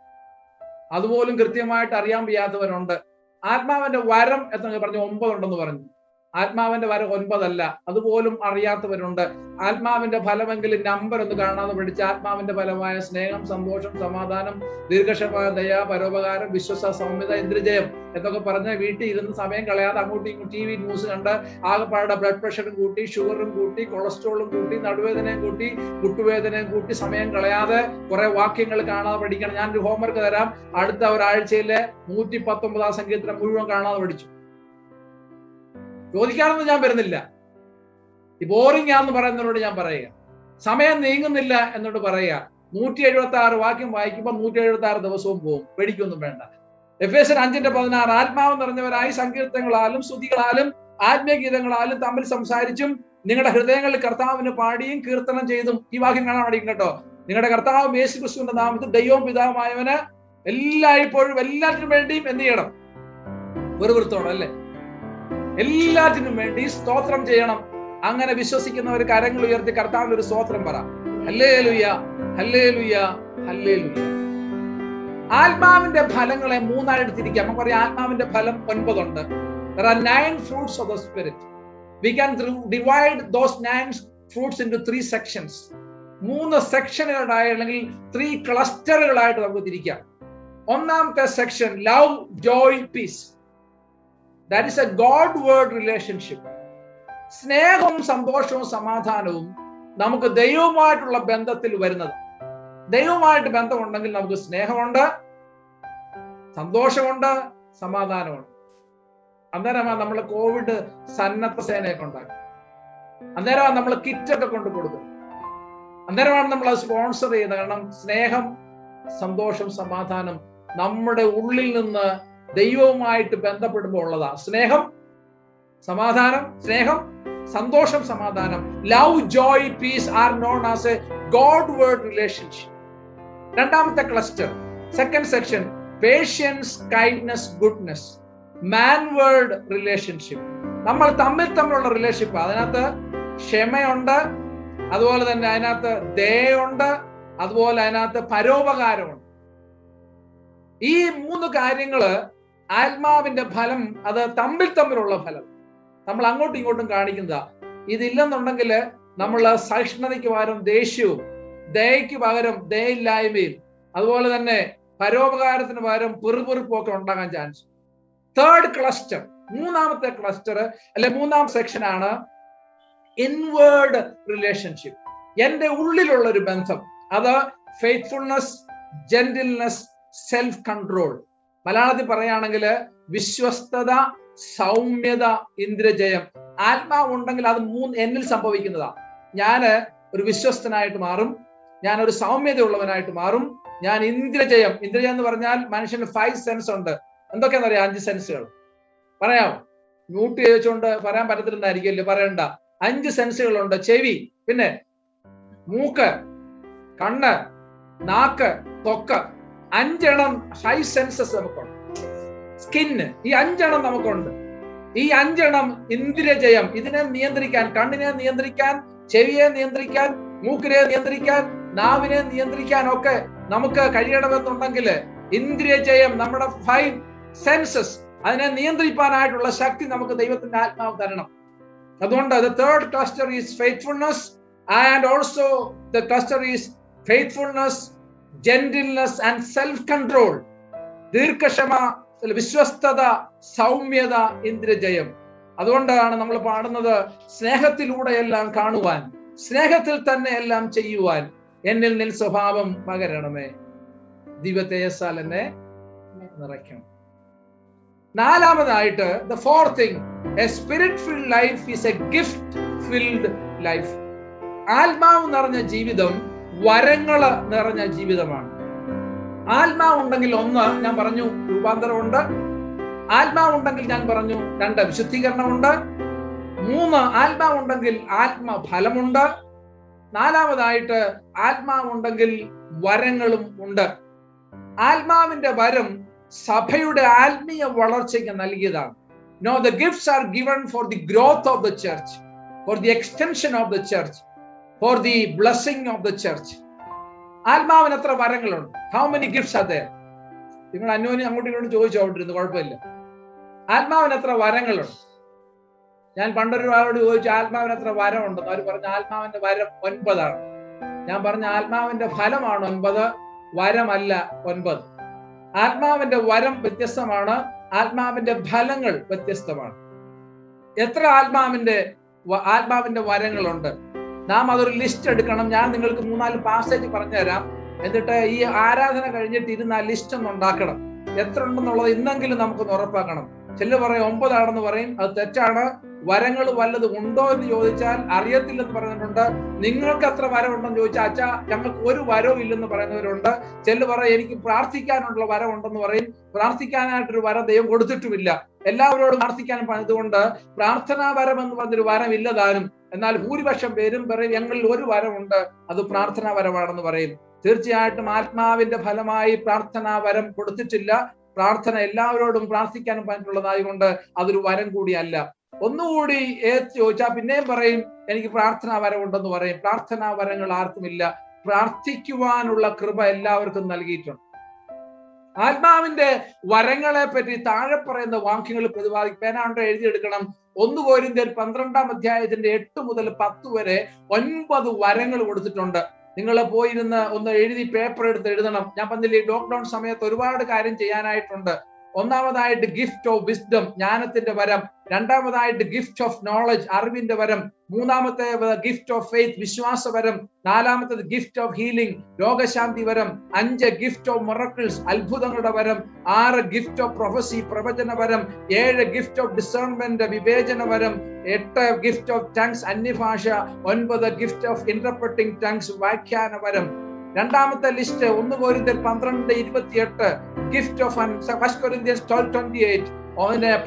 അതുപോലും കൃത്യമായിട്ട് അറിയാൻ വയ്യാത്തവരുണ്ട്. ആത്മാവിന്റെ വരം എത്ര പറഞ്ഞു? 9 ഉണ്ടെന്ന് പറഞ്ഞു. ആത്മാവിന്റെ വരം 9 അല്ല, അതുപോലും അറിയാത്തവരുണ്ട്. ആത്മാവിന്റെ ഫലമെങ്കിലും നമ്പർ ഒന്ന് കാണാതെ പഠിച്ച് ആത്മാവിന്റെ ഫലമായ സ്നേഹം, സന്തോഷം, സമാധാനം, ദീർഘക്ഷമ, ദയ, പരോപകാരം, വിശ്വസ, സൗമ്യത, ഇന്ദ്രിയജയം എന്നൊക്കെ പറഞ്ഞ് വീട്ടിൽ ഇരുന്ന് സമയം കളയാതെ അങ്ങോട്ടും ഇങ്ങോട്ടും TV ന്യൂസ് കണ്ട് ആകെപ്പാടെ ബ്ലഡ് പ്രഷറും കൂട്ടി, ഷുഗറും കൂട്ടി, കൊളസ്ട്രോളും കൂട്ടി, നടുവേദനയും കൂട്ടി, മുട്ടുവേദനയും കൂട്ടി സമയം കളയാതെ കുറെ വാക്യങ്ങൾ കാണാതെ പഠിക്കണം. ഞാനൊരു ഹോംവർക്ക് തരാം. അടുത്ത ഒരാഴ്ചയിലെ 119-ാം സങ്കീർത്തനം മുഴുവൻ കാണാതെ പഠിച്ചു. ചോദിക്കാനൊന്നും ഞാൻ വരുന്നില്ല. ഈ ബോറിംഗ് ആന്ന് പറയുന്നവരോട് ഞാൻ പറയുക, സമയം നീങ്ങുന്നില്ല എന്നോട് പറയുക. 176 വാക്യം വായിക്കുമ്പോൾ 176 ദിവസവും പോകും. പേടിക്കൊന്നും വേണ്ട. എഫേസ്യർ 5:16, ആത്മാവ് നിറഞ്ഞവരായി സങ്കീർത്തനങ്ങളാലും സ്തുതികളാലും ആത്മീയഗീതങ്ങളാലും തമ്മിൽ സംസാരിച്ചും നിങ്ങളുടെ ഹൃദയങ്ങളിൽ കർത്താവിന് പാടിയും കീർത്തനം ചെയ്തും. ഈ വാക്യം കാണാൻ പഠിക്കും കേട്ടോ. നിങ്ങളുടെ കർത്താവ് യേശു ക്രിസ്തുവിന്റെ നാമത്തിൽ ദൈവവും പിതാവുമായവന് എല്ലായ്പ്പോഴും എല്ലാറ്റിനും വേണ്ടിയും എന്ത് ചെയ്യണം? വെറുവൃത്തോണം, അല്ലേ? എല്ലാറ്റിനും വേണ്ടി സ്തോത്രം ചെയ്യണം. അങ്ങനെ വിശ്വസിക്കുന്നവർ കരങ്ങൾ ഉയർത്തി കർത്താവിന് ഒരു സ്തോത്രം പറ. Hallelujah, hallelujah, hallelujah. ആത്മാവിന്റെ ഫലങ്ങളെ 3 ആയിട്ട് തിരിക്കാം. നമുക്ക് പറയാം ആത്മാവിന്റെ ഫലം 9 ഉണ്ട്. There are 9 fruits of the spirit. We can divide those 9 fruits into 3 sections. 3 സെക്ഷനുകളായി അല്ലെങ്കിൽ 3 ക്ലസ്റ്ററുകളായിട്ട് നമുക്ക് തിരിക്കാം. ഒന്നാമത്തെ section love, joy, peace. That is a God word relationship. സ്നേഹവും സന്തോഷവും സമാധാനവും നമുക്ക് ദൈവവുമായിട്ടുള്ള ബന്ധത്തിൽ വരുന്നത്. ദൈവവുമായിട്ട് ബന്ധമുണ്ടെങ്കിൽ നമുക്ക് സ്നേഹമുണ്ട്, സന്തോഷമുണ്ട്, സമാധാനമുണ്ട്. അന്നേരമാണ് നമ്മൾ കോവിഡ് സന്നദ്ധ സേനയൊക്കെ ഉണ്ടാക്കി. അന്നേരമാണ് നമ്മൾ കിറ്റൊക്കെ കൊണ്ട് കൊടുക്കുന്നത്. അന്നേരമാണ് നമ്മൾ അത് സ്പോൺസർ ചെയ്യുന്നത്. കാരണം സ്നേഹം, സന്തോഷം, സമാധാനം നമ്മുടെ ഉള്ളിൽ നിന്ന് ദൈവവുമായിട്ട് ബന്ധപ്പെടുമ്പോൾ ഉള്ളതാ. സ്നേഹം, സമാധാനം, സ്നേഹം, സന്തോഷം, സമാധാനം. Love, joy, peace are known as a God word relationship. രണ്ടാമത്തെ cluster, second section, patience, kindness, goodness, manward relationship. നമ്മൾ തമ്മിലുള്ള റിലേഷൻഷിപ്പ്. അതിനകത്ത് ക്ഷമയുണ്ട്, അതുപോലെ തന്നെ അതിനകത്ത് ദയയുണ്ട്, അതുപോലെ അതിനകത്ത് പരോപകാരമുണ്ട്. ഈ മൂന്ന് കാര്യങ്ങള് ആത്മാവിന്റെ ഫലം. അത് തമ്മിലുള്ള ഫലം നമ്മൾ അങ്ങോട്ടും ഇങ്ങോട്ടും കാണിക്കുന്നതാ. ഇതില്ലെന്നുണ്ടെങ്കിൽ നമ്മൾ സഹിഷ്ണുതയ്ക്ക് പകരം ദേഷ്യവും, ദയയ്ക്ക് പകരം ദയയില്ലായ്മയും, അതുപോലെ തന്നെ പരോപകാരത്തിന് പകരം പിറുപിറുപ്പും ഒക്കെ ഉണ്ടാകാൻ ചാൻസ്. തേർഡ് ക്ലസ്റ്റർ, മൂന്നാമത്തെ ക്ലസ്റ്റർ അല്ലെ മൂന്നാം സെക്ഷനാണ് ഇൻവേർഡ് റിലേഷൻഷിപ്പ്. എന്റെ ഉള്ളിലുള്ള ഒരു ബന്ധം. അത് ഫെയ്ത്ത്ഫുൾനെസ്, ജെന്റിൽനെസ്, സെൽഫ് കൺട്രോൾ. മലയാളത്തിൽ പറയുകയാണെങ്കിൽ വിശ്വസ്തത, സൗമ്യത, ഇന്ദ്രജയം. ആത്മാവ് ഉണ്ടെങ്കിൽ അത് എന്നിൽ സംഭവിക്കുന്നതാ. ഞാന് ഒരു വിശ്വസ്തനായിട്ട് മാറും, ഞാൻ ഒരു സൗമ്യത ഉള്ളവനായിട്ട് മാറും, ഞാൻ ഇന്ദ്രജയം. ഇന്ദ്രജയം എന്ന് പറഞ്ഞാൽ മനുഷ്യന് 5 സെൻസ് ഉണ്ട്. എന്തൊക്കെയാണെന്ന് അറിയാം? 5 സെൻസുകൾ പറയാമോ? മ്യൂട്ട് ചോദിച്ചുകൊണ്ട് പറയാൻ പറ്റത്തില്ലെന്നായിരിക്കുമല്ലോ, പറയണ്ട. 5 സെൻസുകളുണ്ട്. ചെവി, പിന്നെ മൂക്ക്, കണ്ണ്, നാക്ക്, ത്വക്ക്. 5 എണ്ണം 5 സെൻസസ് നമുക്കുണ്ട്. സ്കിന്ന്, ഈ 5 എണ്ണം നമുക്കുണ്ട്. ഈ 5 എണ്ണം ഇന്ദ്രിയജയം. ഇതിനെ നിയന്ത്രിക്കാൻ, കണ്ണിനെ നിയന്ത്രിക്കാൻ, ചെവിയെ നിയന്ത്രിക്കാൻ, മൂക്കിനെ നിയന്ത്രിക്കാൻ, നാവിനെ നിയന്ത്രിക്കാൻ ഒക്കെ നമുക്ക് കഴിയണമെന്നുണ്ടെങ്കിൽ ഇന്ദ്രിയജയം, നമ്മുടെ 5 സെൻസസ്, അതിനെ നിയന്ത്രിക്കാനായിട്ടുള്ള ശക്തി നമുക്ക് ദൈവത്തിന്റെ ആത്മാവ് തരണം. അതുകൊണ്ട് the third cluster is faithfulness, and also the cluster is faithfulness, gentleness and self control. ദീർഘക്ഷമ, വിശ്വസ്തത, സൗമ്യത, ഇന്ദ്രജയം. അതുകൊണ്ടാണ് നമ്മൾ പാടുന്നത്, സ്നേഹത്തിലൂടെ എല്ലാം കാണുവാൻ, സ്നേഹത്തിൽ തന്നെ എല്ലാം ചെയ്യുവാൻ എന്നിൽ നിൻ സ്വഭാവം പകരണമേ, ദിവ്യതേജസ്സാൽ എന്നെ നിറയ്ക്കണം. നാലാമതായിട്ട്, the fourth thing, a spirit-filled life is a gift-filled life. ആത്മാവ് നിറഞ്ഞ ജീവിതം വരങ്ങള് നിറഞ്ഞ ജീവിതമാണ്. ആത്മാവുണ്ടെങ്കിൽ ഒന്ന് ഞാൻ പറഞ്ഞു രൂപാന്തരമുണ്ട്, ആത്മാവുണ്ടെങ്കിൽ ഞാൻ പറഞ്ഞു 2 വിശുദ്ധീകരണമുണ്ട്, 3 ആത്മാവുണ്ടെങ്കിൽ ആത്മഫലമുണ്ട്, 4ാമതായിട്ട് ആത്മാവുണ്ടെങ്കിൽ വരങ്ങളും ഉണ്ട്. ആത്മാവിന്റെ വരം സഭയുടെ ആത്മീയ വളർച്ചയ്ക്ക് നൽകിയതാണ്. No, the gifts are given for the growth of the church, for the extension of the church, for the blessing of the church. ആത്മാവിന് എത്ര വരങ്ങളുണ്ട്? How many gifts are there? നിങ്ങൾ അന്യോന്യം അങ്ങോട്ടും ഇങ്ങോട്ടും ചോദിച്ചോണ്ടിരുന്നു, കുഴപ്പമില്ല. ആത്മാവിന് എത്ര വരങ്ങളുണ്ട്? ഞാൻ പണ്ടൊരാളോട് ചോദിച്ചു ആത്മാവിന് എത്ര വരം ഉണ്ടെന്ന്. അവർ പറഞ്ഞു ആത്മാവിന്റെ വരം 9 ആണ്. ഞാൻ പറഞ്ഞ ആത്മാവിന്റെ ഫലമാണ് 9, വരമല്ല 9. ആത്മാവിന്റെ വരം വ്യത്യസ്തമാണ്, ആത്മാവിന്റെ ഫലങ്ങൾ വ്യത്യസ്തമാണ്. എത്ര ആത്മാവിന്റെ വരങ്ങളുണ്ട്? നാം അതൊരു ലിസ്റ്റ് എടുക്കണം. ഞാൻ നിങ്ങൾക്ക് 3-4 പാസേജ് പറഞ്ഞു തരാം. എന്നിട്ട് ഈ ആരാധന കഴിഞ്ഞിട്ട് ഇരുന്ന് ആ ലിസ്റ്റ് ഒന്ന് ഉണ്ടാക്കണം. എത്ര ഉണ്ടെന്നുള്ളത് ഇന്നെങ്കിലും നമുക്കൊന്ന് ഉറപ്പാക്കണം. ചിലർ പറയും 9 ആണെന്ന് പറയും, അത് തെറ്റാണ്. വരങ്ങൾ വല്ലതും ഉണ്ടോ എന്ന് ചോദിച്ചാൽ അറിയത്തില്ലെന്ന് പറയുന്നവരുണ്ട്. നിങ്ങൾക്ക് എത്ര വരം ഉണ്ടെന്ന് ചോദിച്ചാൽ അച്ഛാ ഞങ്ങൾക്ക് ഒരു വരവും ഇല്ലെന്ന് പറയുന്നവരുണ്ട്. ചിലർ പറയും എനിക്ക് പ്രാർത്ഥിക്കാനുള്ള വരം ഉണ്ടെന്ന് പറയും. പ്രാർത്ഥിക്കാനായിട്ടൊരു വരം ദൈവം കൊടുത്തിട്ടുമില്ല. എല്ലാവരോടും പ്രാർത്ഥിക്കാൻ പറഞ്ഞതുകൊണ്ട് പ്രാർത്ഥനാ വരം എന്ന് പറഞ്ഞൊരു വരം ഇല്ലതാനും. എന്നാൽ ഭൂരിപക്ഷം പേരും പറയും ഞങ്ങളിൽ ഒരു വരമുണ്ട്, അത് പ്രാർത്ഥനാ വരമാണെന്ന് പറയും. തീർച്ചയായിട്ടും ആത്മാവിന്റെ ഫലമായി പ്രാർത്ഥനാ വരം കൊടുത്തിട്ടില്ല. പ്രാർത്ഥന എല്ലാവരോടും പ്രാർത്ഥിക്കാനും പറഞ്ഞിട്ടുള്ളതായതുകൊണ്ട് അതൊരു വരം കൂടിയല്ല. ഒന്നുകൂടി ചോദിച്ചാൽ പിന്നെയും പറയും എനിക്ക് പ്രാർത്ഥനാ വരം ഉണ്ടെന്ന് പറയും. പ്രാർത്ഥനാ വരങ്ങൾ ആർക്കുമില്ല. പ്രാർത്ഥിക്കുവാനുള്ള കൃപ എല്ലാവർക്കും നൽകിയിട്ടുണ്ട്. ആത്മാവിന്റെ വരങ്ങളെ പറ്റി താഴെ പറയുന്ന വാക്യങ്ങൾ പേനാണ്ട് എഴുതിയെടുക്കണം. 1 കൊരിന്ത്യർ 12-ാം അധ്യായത്തിന്റെ 8 മുതൽ 10 വരെ 9 വരങ്ങൾ കൊടുത്തിട്ടുണ്ട്. നിങ്ങൾ പോയിരുന്ന് ഒന്ന് എഴുതി പേപ്പർ എടുത്ത് എഴുതണം. ഞാൻ പറഞ്ഞില്ലേ ലോക്ക്ഡൌൺ സമയത്ത് ഒരുപാട് കാര്യം ചെയ്യാനായിട്ടുണ്ട്. ഒന്നാമതായിട്ട് ഗിഫ്റ്റ് ഓഫ് വിസ്ഡം, ജ്ഞാനത്തിന്റെ വരം. രണ്ടാമതായിട്ട് ഗിഫ്റ്റ് ഓഫ് നോളജ്, അറിവിന്റെ വരം. മൂന്നാമത്തെ ഗിഫ്റ്റ് ഓഫ് ഫെയ്ത്ത്, വിശ്വാസവരം. നാലാമത്തത് ഗിഫ്റ്റ് ഓഫ് ഹീലിംഗ്, രോഗശാന്തി വരം. 5 ഗിഫ്റ്റ് ഓഫ് മിറക്കിൾസ്, അത്ഭുതങ്ങളുടെ വരം. 6 ഗിഫ്റ്റ് ഓഫ് പ്രൊഫസി, പ്രവചന വരം. 7 ഗിഫ്റ്റ് ഓഫ് ഡിസേൺമെന്റ്, വിവേചന വരം. 8 ഗിഫ്റ്റ് ഓഫ് ടങ്സ്, അന്യഭാഷ. 9 ഗിഫ്റ്റ് ഓഫ് ഇന്റർപ്രറ്റിംഗ് ടങ്സ്, വ്യാഖ്യാന വരം. രണ്ടാമത്തെ ലിസ്റ്റ് 1 കൊരിന്ത്യർ 12:28 gift of 1 Corinthians 12:28.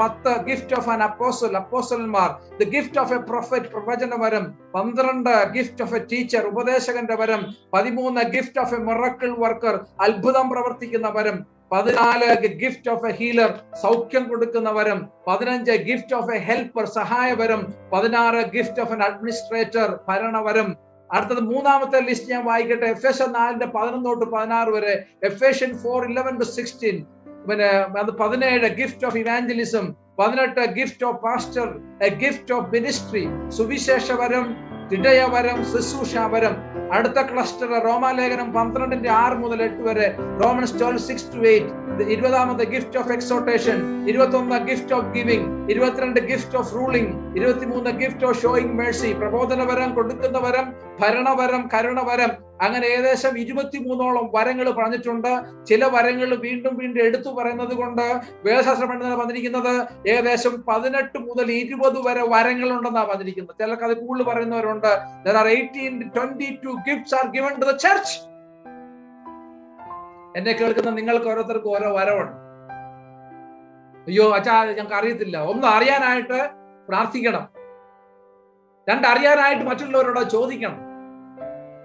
10 gift of an apostle, അപ്പോസ്റ്റലന്മാർ. The gift of a prophet, പ്രവചന വരം. 12 ഗിഫ്റ്റ് ഓഫ് എ ടീച്ചർ, ഉപദേശകന്റെ വരം. 13 gift of a miracle worker, അത്ഭുതം പ്രവർത്തിക്കുന്ന വരം. 14 ഗിഫ്റ്റ് ഓഫ് എ ഹീലർ, സൗഖ്യം കൊടുക്കുന്ന വരം. 15 ഗിഫ്റ്റ് ഓഫ് എ ഹെൽപ്പർ, സഹായവരം. 16 ഗിഫ്റ്റ് ഓഫ് എൻ അഡ്മിനിസ്ട്രേറ്റർ, ഭരണവരം. അടുത്തത് മൂന്നാമത്തെ ലിസ്റ്റ് ഞാൻ വായിക്കട്ടെ. എഫേസ്യർ 4:11-16 വരെ. എഫേഷ്യൻ 4:11-16. പിന്നെ 17 gift of evangelism. 18 gift of pastor, a gift of ministry, സുവിശേഷവരം, ഹൃദയവരം, ശുശ്രൂഷാവരം. അടുത്ത ക്ലസ്റ്റർ റോമാലേഖനം 12:6-8 വരെ. Romans 12:6-8. 20 gift of exhortation. 21 gift of giving. 22 gift of ruling. 23 gift of showing mercy, പ്രബോധനവരം, കൊടുക്കുന്ന വരം, ഭരണവരം, കരുണവരം. അങ്ങനെ ഏകദേശം 23ഓളം വരങ്ങൾ പറഞ്ഞിട്ടുണ്ട്. ചില വരങ്ങൾ വീണ്ടും വീണ്ടും എടുത്തു പറയുന്നത് കൊണ്ട് വേദശാസ്ത്ര പണ്ഡിതർ പറഞ്ഞിരിക്കുന്നത് ഏകദേശം 18 മുതൽ 20 വരെ വരങ്ങൾ ഉണ്ടെന്നാണ് പറഞ്ഞിരിക്കുന്നത്. ചിലർക്ക് അത് കൂടുതൽ പറയുന്നവരുണ്ട്. There are 18-22 gifts are given to the church. എന്നെ കേൾക്കുന്ന നിങ്ങൾക്ക് ഓരോരുത്തർക്കും ഓരോ വരവുണ്ട്. അയ്യോ അച്ഛാ ഞങ്ങൾക്ക് അറിയത്തില്ല. ഒന്ന് അറിയാനായിട്ട് പ്രാർത്ഥിക്കണം. 2 അറിയാനായിട്ട് മറ്റുള്ളവരോട് ചോദിക്കണം.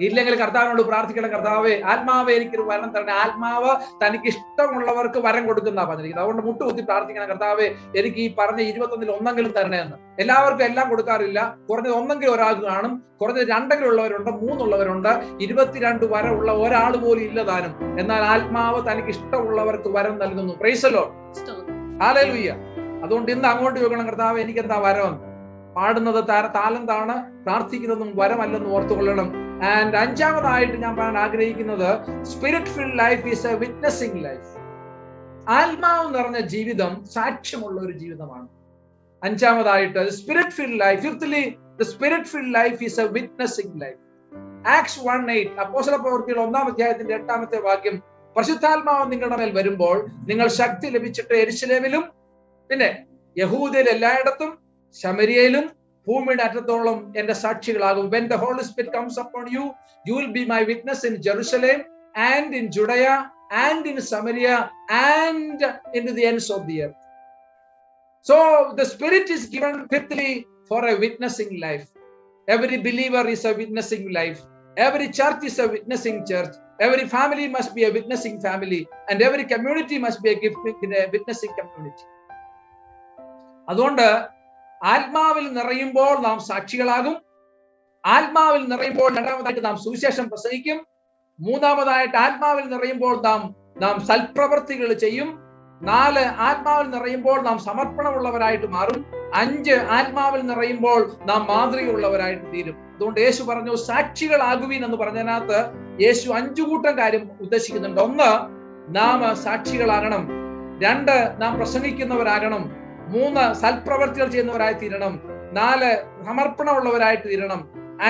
ഇല്ലെങ്കിൽ കർത്താവിനോട് പ്രാർത്ഥിക്കണം, കർത്താവേ ആത്മാവേ എനിക്കൊരു വരം തരണേ. ആത്മാവ് തനിക്ക് ഇഷ്ടമുള്ളവർക്ക് വരം കൊടുക്കുന്ന പറഞ്ഞിരിക്കുന്നത്. അതുകൊണ്ട് മുട്ടുകുത്തി പ്രാർത്ഥിക്കണം, കർത്താവേ എനിക്ക് ഈ പറഞ്ഞ 21 ഒന്നെങ്കിലും തരണേ എന്ന്. എല്ലാവർക്കും എല്ലാം കൊടുക്കാറില്ല. കുറഞ്ഞത് ഒന്നെങ്കിലും ഒരാൾക്ക് കാണും, കുറഞ്ഞത് 2 ഉള്ളവരുണ്ട്, 3 ഉള്ളവരുണ്ട്. 22 വരം ഉള്ള ഒരാൾ പോലും ഇല്ലതാനും. എന്നാൽ ആത്മാവ് തനിക്ക് ഇഷ്ടമുള്ളവർക്ക് വരം നൽകുന്നു. Price the Lord, hallelujah. അതുകൊണ്ട് ഇന്ന് അങ്ങോട്ട് ചോദിക്കണം, കർത്താവേ എനിക്ക് എന്താ വരം? പാടുന്നത് താലന്താണ്, പ്രാർത്ഥിക്കുന്നതും വരമല്ലെന്ന് ഓർത്തുകൊള്ളണം. ആൻഡ് 5ാമതായിട്ട് ഞാൻ പറയാൻ ആഗ്രഹിക്കുന്നത് spirit filled life is a witnessing life. ആത്മാവ് നിറഞ്ഞ ജീവിതം സാക്ഷ്യമുള്ള ഒരു ജീവിതമാണ്. 5ാമതായിട്ട് spirit filled life. Fifthly the spirit filled life is a witnessing life. Acts 1:8 അപ്പോസ്തല പ്രവൃത്തികൾ 1-ാം അധ്യായത്തിന്റെ 8ാമത്തെ വാക്യം. പരിശുദ്ധാത്മാവ് നിങ്ങളുടെ മേൽ വരുമ്പോൾ നിങ്ങൾ ശക്തി ലഭിച്ചിട്ട് യെരുശലേമിലും പിന്നെ യഹൂദയിൽ എല്ലായിടത്തും ശമരിയയിലും ഭൂമിയുടെ അറ്റത്തോളം എന്റെ സാക്ഷികളാകും. When the Holy Spirit comes upon you, you will be my witness in Jerusalem and in Judea and in Samaria and into the ends of the earth. So the Spirit is given fifthly for a witnessing life. Every believer is a witnessing life. Every church is a witnessing church. Every family must be a witnessing family, and every community must be a witnessing community. അതുകൊണ്ട് ആത്മാവിൽ നിറയുമ്പോൾ നാം സാക്ഷികളാകും. ആത്മാവിൽ നിറയുമ്പോൾ 2ാമതായിട്ട് നാം സുവിശേഷം പ്രസംഗിക്കും. 3ാമതായിട്ട് ആത്മാവിൽ നിറയുമ്പോൾ നാം സൽപ്രവൃത്തികൾ ചെയ്യും. 4 ആത്മാവിൽ നിറയുമ്പോൾ നാം സമർപ്പണമുള്ളവരായിട്ട് മാറും. 5 ആത്മാവിൽ നിറയുമ്പോൾ നാം മാതൃകയുള്ളവരായിട്ട് തീരും. അതുകൊണ്ട് യേശു പറഞ്ഞു സാക്ഷികളാകുവീൻ എന്ന് പറഞ്ഞതിനകത്ത് യേശു 5 കൂട്ടം കാര്യം ഉദ്ദേശിക്കുന്നുണ്ട്. 1 നാം സാക്ഷികളാകണം. 2 നാം പ്രസംഗിക്കുന്നവരാകണം. 3 സൽപ്രവർത്തികൾ ചെയ്യുന്നവരായി തീരണം. 4 സമർപ്പണമുള്ളവരായിട്ട് തീരണം.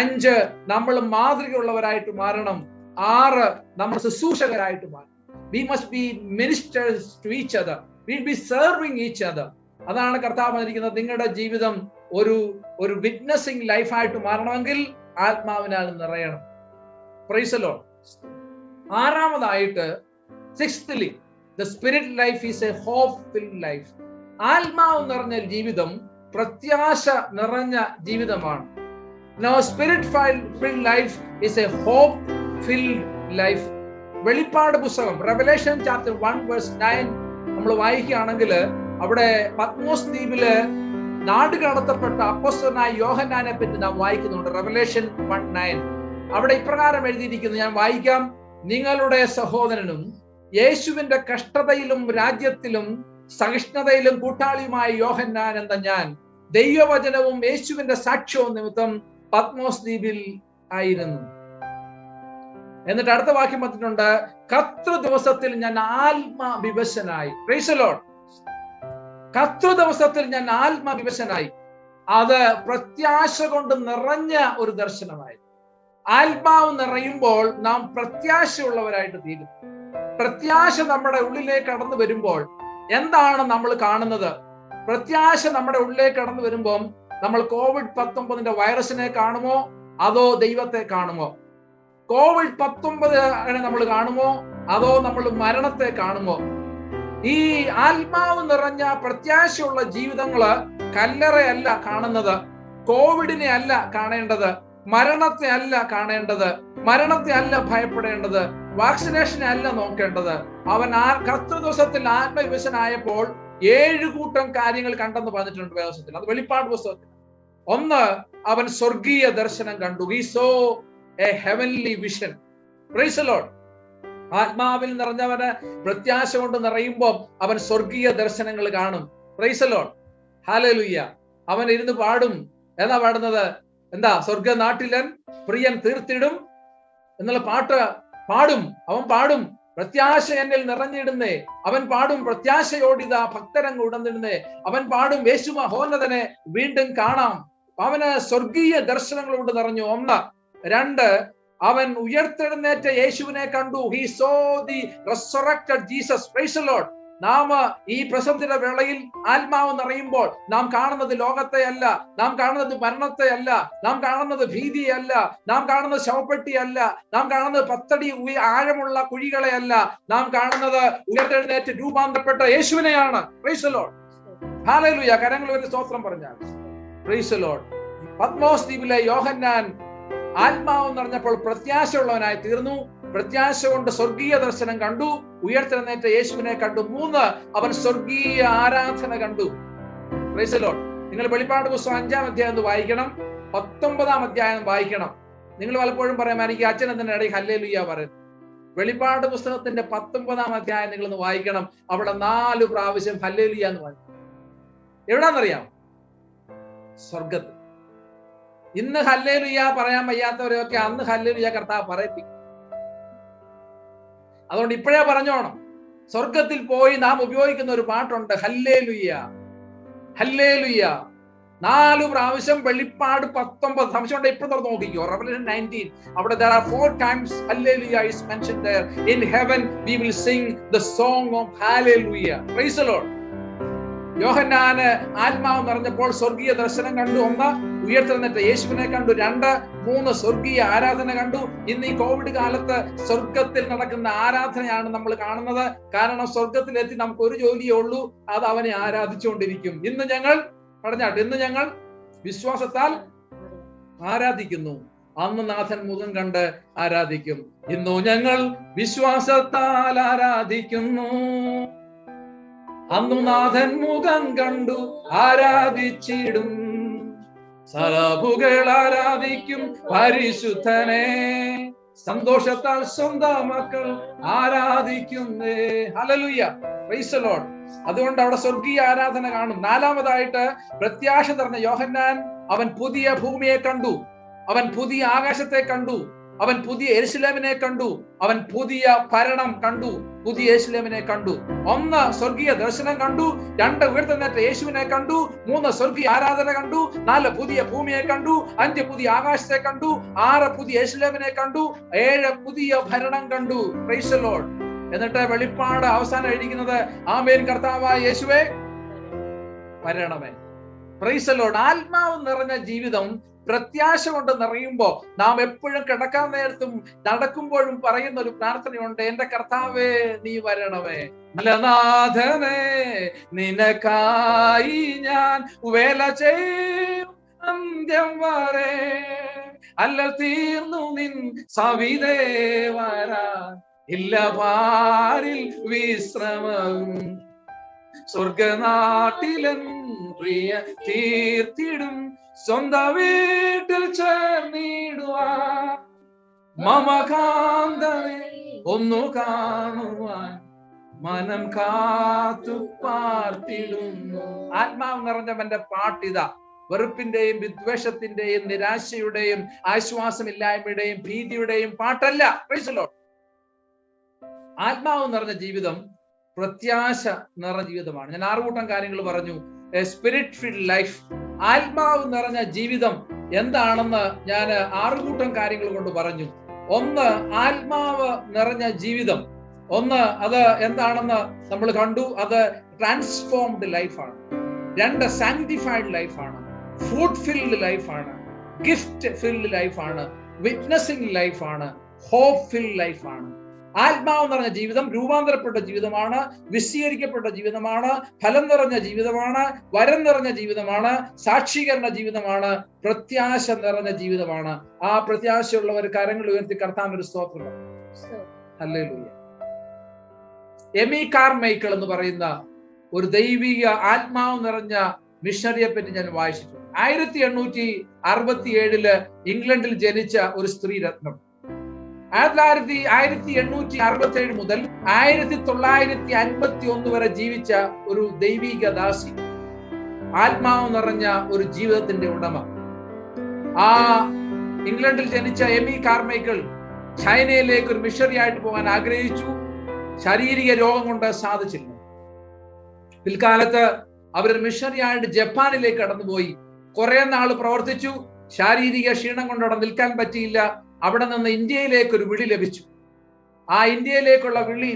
5 നമ്മൾ മാതൃകയുള്ളവരായിട്ട് മാറണം. 6 നമ്മൾ ശുശ്രൂഷകരായിട്ട് മാറണം. We must be ministers to each other. We will be serving each other. അതാണ് കർത്താവ് പറഞ്ഞിരിക്കുന്നത്. നിങ്ങളുടെ ജീവിതം ഒരു വിറ്റ്നസിംഗ് ലൈഫായിട്ട് മാറണമെങ്കിൽ ആത്മാവിനാൽ നിറയണം. Praise the Lord. 6ാമതായിട്ട് 6thly the spirit life is a hope filled life. ആത്മാവ് നിറഞ്ഞ ജീവിതം പ്രത്യാശ നിറഞ്ഞ ജീവിതമാണ്. Now spirit filled life is a hope filled life. വെളിപ്പാട് പുസ്തകം Revelation chapter 1:9 നമ്മൾ വായിക്കുകയാണെങ്കിൽ അവിടെ പത്മോസ് ദ്വീപില് നാട് കടത്തപ്പെട്ട അപ്പോസ്തലനായ യോഹന്നാനെ പറ്റി നാം വായിക്കുന്നുണ്ട്. Revelation 1:9 അവിടെ ഇപ്രകാരം എഴുതിയിരിക്കുന്നു, ഞാൻ വായിക്കാം. നിങ്ങളുടെ സഹോദരനും യേശുവിന്റെ കഷ്ടതയിലും രാജ്യത്തിലും സഹിഷ്ണുതയിലും കൂട്ടാളിയുമായ യോഹന്നാൻ എന്ന ഞാൻ ദൈവവചനവും യേശുവിന്റെ സാക്ഷ്യവും നിമിത്തം പത്മോസ് ദ്വീപിൽ ആയിരുന്നു. എന്നിട്ട് അടുത്ത വാക്യം പറഞ്ഞിട്ടുണ്ട്, കർത്തൃ ദിവസത്തിൽ ഞാൻ ആത്മവിവശനായി. Praise the Lord. കർത്തൃ ദിവസത്തിൽ ഞാൻ ആത്മവിവശനായി. അത് പ്രത്യാശ കൊണ്ട് നിറഞ്ഞ ഒരു ദർശനമായി. ആത്മാവ് നിറയുമ്പോൾ നാം പ്രത്യാശയുള്ളവരായിട്ട് തീരും. പ്രത്യാശ നമ്മുടെ ഉള്ളിലേക്ക് കടന്നു വരുമ്പോൾ എന്താണ് നമ്മൾ കാണുന്നത്? പ്രത്യാശ നമ്മുടെ ഉള്ളിലേക്ക് കടന്നു വരുമ്പോൾ നമ്മൾ COVID-19 വൈറസിനെ കാണുമോ അതോ ദൈവത്തെ കാണുമോ? COVID-19 നമ്മൾ കാണുമോ അതോ നമ്മൾ മരണത്തെ കാണുമോ? ഈ ആത്മാവ് നിറഞ്ഞ പ്രത്യാശയുള്ള ജീവിതങ്ങള് കല്ലറയല്ല കാണുന്നത്, കോവിഡിനെ അല്ല കാണേണ്ടത്, മരണത്തെ അല്ല കാണേണ്ടത്, മരണത്തെ അല്ല ഭയപ്പെടേണ്ടത്, വാക്സിനേഷനെ അല്ല നോക്കേണ്ടത്. അവൻ കർത്തൃ ദിവസത്തിൽ ആത്മവിവശനായപ്പോൾ 7 കൂട്ടം കാര്യങ്ങൾ കണ്ടെന്ന് പറഞ്ഞിട്ടുണ്ട് വേദപുസ്തകത്തിൽ. അത് വെളിപ്പാട് പുസ്തകത്തിൽ. ഒന്ന്, അവൻ സ്വർഗീയ ദർശനം കണ്ടു. He saw a heavenly vision. Praise the Lord. ആത്മാവിൽ നിറഞ്ഞവന് പ്രത്യാശ കൊണ്ട് നിറയുമ്പോൾ അവൻ സ്വർഗീയ ദർശനങ്ങൾ കാണും. Praise the Lord. Hallelujah. അവൻ ഇരുന്ന് പാടും. എന്താ പാടുന്നത്? എന്താ? സ്വർഗനാട്ടിലൻ പ്രിയൻ തീർത്തിടും എന്നുള്ള പാട്ട് പാടും. അവൻ പാടും, പ്രത്യാശ എന്നിൽ നിറഞ്ഞിടുന്നേ. അവൻ പാടും, പ്രത്യാശയോടിതാ ഭക്തരങ്ങ് ഉടന്നിടുന്നേ. അവൻ പാടും, യേശു മഹോന്നതനെ വീണ്ടും കാണാം. അവന് സ്വർഗീയ ദർശനങ്ങൾ കൊണ്ട് നിറഞ്ഞു. 1. 2, അവൻ ഉയർത്തെഴുന്നേറ്റ യേശുവിനെ കണ്ടു. He saw the resurrected Jesus. Praise the Lord. നാം ഈ പ്രസവത്തിന്റെ വേളയിൽ ആത്മാവ് നിറയുമ്പോൾ നാം കാണുന്നത് ലോകത്തെ അല്ല, നാം കാണുന്നത് മരണത്തെ അല്ല, നാം കാണുന്നത് ഭീതിയല്ല, നാം കാണുന്നത് ശവപ്പെട്ടിയല്ല, നാം കാണുന്നത് 10 അടി ആഴമുള്ള കുഴികളെ അല്ല, നാം കാണുന്നത് ഉയർത്തെഴുന്നേറ്റ് രൂപാന്തരപ്പെട്ട യേശുവിനെയാണ്. Praise the Lord. Hallelujah. കരങ്ങൾ ഒരു സ്തോത്രം പറഞ്ഞാൽ. Praise the Lord. പത്മോസ് ദ്വീപിലെ യോഹന്നാൻ ആത്മാവ് നിറഞ്ഞപ്പോൾ പ്രത്യാശയുള്ളവനായി തീർന്നു. പ്രത്യാശ കൊണ്ട് സ്വർഗീയ ദർശനം കണ്ടു, ഉയർത്തെഴുന്നേറ്റ യേശുവിനെ കണ്ടു. 3, അവൻ സ്വർഗീയ ആരാധന കണ്ടു. Price the Lord. നിങ്ങൾ വെളിപ്പാട് പുസ്തകം 5-ാം അധ്യായം വായിക്കണം, 19-ാം അധ്യായം വായിക്കണം. നിങ്ങൾ പലപ്പോഴും പറയാം, എനിക്ക് അച്ഛൻ എന്തിനാ ഇടയിൽ ഹല്ലേലൂയ പറയുന്നത്? വെളിപ്പാട് പുസ്തകത്തിന്റെ 19-ാം അധ്യായം നിങ്ങളൊന്ന് വായിക്കണം. അവിടെ 4 പ്രാവശ്യം ഹല്ലേലൂയ എന്ന് വായിക്കും. എവിടാന്നറിയാം? സ്വർഗത്തിൽ. ഇന്ന് ഹല്ലേലൂയ പറയാൻ വയ്യാത്തവരെയൊക്കെ അന്ന് ഹല്ലേലൂയ കർത്താവ് പറയിപ്പിക്കും. അതുകൊണ്ട് ഇപ്പോഴേ പറഞ്ഞോണം, സ്വർഗത്തിൽ പോയി നാം ഉപയോഗിക്കുന്ന ഒരു പാട്ടുണ്ട്, ഹല്ലേലൂയ ഹല്ലേലൂയ. 4 പ്രാവശ്യം വെളിപ്പാട് 19. സംശയം ഇപ്പോൾ തുറന്ന് നോക്കിക്കോ. Revelation 19, അവിടെ there are 4 times hallelujah is mentioned there. In heaven we will sing the song of hallelujah. Praise the Lord. യോഹന്നാന് ആത്മാവ് നിറഞ്ഞപ്പോൾ സ്വർഗീയ ദർശനം കണ്ടു. 1, ഉയർത്തെഴുന്നേറ്റ യേശുവിനെ കണ്ടു. 2, 3, സ്വർഗീയ ആരാധന കണ്ടു. ഇന്ന് ഈ കോവിഡ് കാലത്ത് സ്വർഗത്തിൽ നടക്കുന്ന ആരാധനയാണ് നമ്മൾ കാണുന്നത്. കാരണം സ്വർഗത്തിലെത്തി നമുക്ക് ഒരു ജോലിയേ ഉള്ളൂ, അത് അവനെ ആരാധിച്ചുകൊണ്ടിരിക്കും. ഇന്ന് ഞങ്ങൾ വിശ്വാസത്താൽ ആരാധിക്കുന്നു. അന്ന് നാഥൻ മുഖം കണ്ട് ആരാധിക്കും. ഇന്നു ഞങ്ങൾ വിശ്വാസത്താൽ ആരാധിക്കുന്നു. അന്നു നാഥൻ മുഖം കണ്ടു ആരാധിച്ചിടും. സലാബുകൾ ആരാധിക്കും പരിശുദ്ധനെ. സന്തോഷത്താൽ സ്വന്തം മക്കൾ ആരാധിക്കുന്നേ. ഹല്ലേലൂയ. Price the Lord. അതുകൊണ്ട് അവിടെ സ്വർഗീയ ആരാധന കാണും. 4-മതായിട്ട് പ്രത്യാശ നിറഞ്ഞ യോഹന്നാൻ അവൻ പുതിയ ഭൂമിയെ കണ്ടു, അവൻ പുതിയ ആകാശത്തെ കണ്ടു, അവൻ പുതിയ യെരൂശലേമിനെ കണ്ടു, അവൻ പുതിയ ഭരണം കണ്ടു, പുതിയ യെരൂശലേമിനെ കണ്ടു. 1, സ്വർഗീയ ദർശനം കണ്ടു. 2, ഉയർത്തെഴുന്നേറ്റ യേശുവിനെ കണ്ടു. 3, സ്വർഗീയ ആരാധന കണ്ടു. 4, പുതിയ ഭൂമിയെ കണ്ടു. 5, പുതിയ ആകാശത്തെ കണ്ടു. 6, പുതിയ യെരൂശലേമിനെ കണ്ടു. 7, പുതിയ ഭരണം കണ്ടു. Price the Lord. എന്നിട്ട് വെളിപ്പാട് അവസാനം എഴുതിക്കുന്നത്, ആമേൻ കർത്താവായ യേശുവേ വരണമേ. Price the Lord. ആത്മാവ് നിറഞ്ഞ ജീവിതം പ്രത്യാശ കൊണ്ട് നിറയുമ്പോ നാം എപ്പോഴും കിടക്കാൻ നേരത്തും നടക്കുമ്പോഴും പറയുന്ന ഒരു പ്രാർത്ഥനയുണ്ട്, എന്റെ കർത്താവേ നീ വരണമേ. നാഥനെ നിനക്കായി ഞാൻ വേല ചെയ്യും അന്ത്യം വരെ, അല്ല തീർന്നു നിൻ സവിതേ വരാൻ ഇല്ല പാരിൽ വിശ്രമവും. സ്വർഗനാട്ടിലൻ പ്രിയ തീർത്തിടും സ്വന്തം വീട്ടിൽ ചേർന്നിടുവാൻ. മമകാന്തനെ ഒന്നു കാണുവാൻ മനം കാത്തു പാർത്തിടുന്നു. ആത്മാവ് നിറഞ്ഞവന്റെ പാട്ടിതാ. വെറുപ്പിന്റെയും വിദ്വേഷത്തിന്റെയും നിരാശയുടെയും ആശ്വാസമില്ലായ്മയുടെയും ഭീതിയുടെയും പാട്ടല്ല. Praise the Lord. ആത്മാവ് നിറഞ്ഞ ജീവിതം പ്രത്യാശ നിറഞ്ഞ ജീവിതമാണ്. ഞാൻ 6 കൂട്ടം കാര്യങ്ങൾ പറഞ്ഞു. സ്പിരിറ്റ് ഫിൽഡ് ലൈഫ്, ആത്മാവ് നിറഞ്ഞ ജീവിതം എന്താണെന്ന് ഞാൻ 6 കൂട്ടം കാര്യങ്ങൾ കൊണ്ട് പറഞ്ഞു. ഒന്ന്, ആത്മാവ് നിറഞ്ഞ ജീവിതം. അത് എന്താണെന്ന് നമ്മൾ കണ്ടു. അത് ട്രാൻസ്ഫോംഡ് ലൈഫാണ്. 2, സാങ്ക്ടിഫൈഡ് ലൈഫാണ്. ഫ്രൂട്ട് ഫിൽഡ് ലൈഫാണ്. ഗിഫ്റ്റ് ഫിൽഡ് ലൈഫാണ്. വിറ്റ്നസിംഗ് ലൈഫാണ്. ഹോപ്പ് ഫിൽഡ് ലൈഫാണ്. ആത്മാവ് നിറഞ്ഞ ജീവിതം രൂപാന്തരപ്പെട്ട ജീവിതമാണ്, വിശദീകരിക്കപ്പെട്ട ജീവിതമാണ്, ഫലം നിറഞ്ഞ ജീവിതമാണ്, വരം നിറഞ്ഞ ജീവിതമാണ്, സാക്ഷീകരണ ജീവിതമാണ്, പ്രത്യാശ നിറഞ്ഞ ജീവിതമാണ്. ആ പ്രത്യാശയുള്ളവർ കരങ്ങൾ ഉയർത്തി കർത്താവിന്റെ സ്തോത്രം. ഹല്ലേലൂയ. എമി കാർമൈക്കിൾ എന്ന് പറയുന്ന ഒരു ദൈവിക ആത്മാവ് നിറഞ്ഞ മിഷണറിയെ പറ്റി ഞാൻ വായിച്ചിട്ടുണ്ട്. 1867 ഇംഗ്ലണ്ടിൽ ജനിച്ച ഒരു സ്ത്രീ രത്നം. 1867 മുതൽ 1951 വരെ ജീവിച്ച ഒരു ദൈവിക ദാസി, ആത്മാവ് നിറഞ്ഞ ഒരു ജീവിതത്തിന്റെ ഉടമ. ആ ഇംഗ്ലണ്ടിൽ ജനിച്ച എമി കാർമൈക്കിൾ ചൈനയിലേക്ക് ഒരു മിഷണറി ആയിട്ട് പോകാൻ ആഗ്രഹിച്ചു. ശാരീരിക രോഗം കൊണ്ട് സാധിച്ചില്ല. പിൽക്കാലത്ത് അവരൊരു മിഷണറി ആയിട്ട് ജപ്പാനിലേക്ക് കടന്നുപോയി. കുറെ നാൾ പ്രവർത്തിച്ചു. ശാരീരിക ക്ഷീണം കൊണ്ട് അവിടെ നിൽക്കാൻ പറ്റിയില്ല. അവിടെ നിന്ന് ഇന്ത്യയിലേക്ക് ഒരു വിളി ലഭിച്ചു. ആ ഇന്ത്യയിലേക്കുള്ള വിളി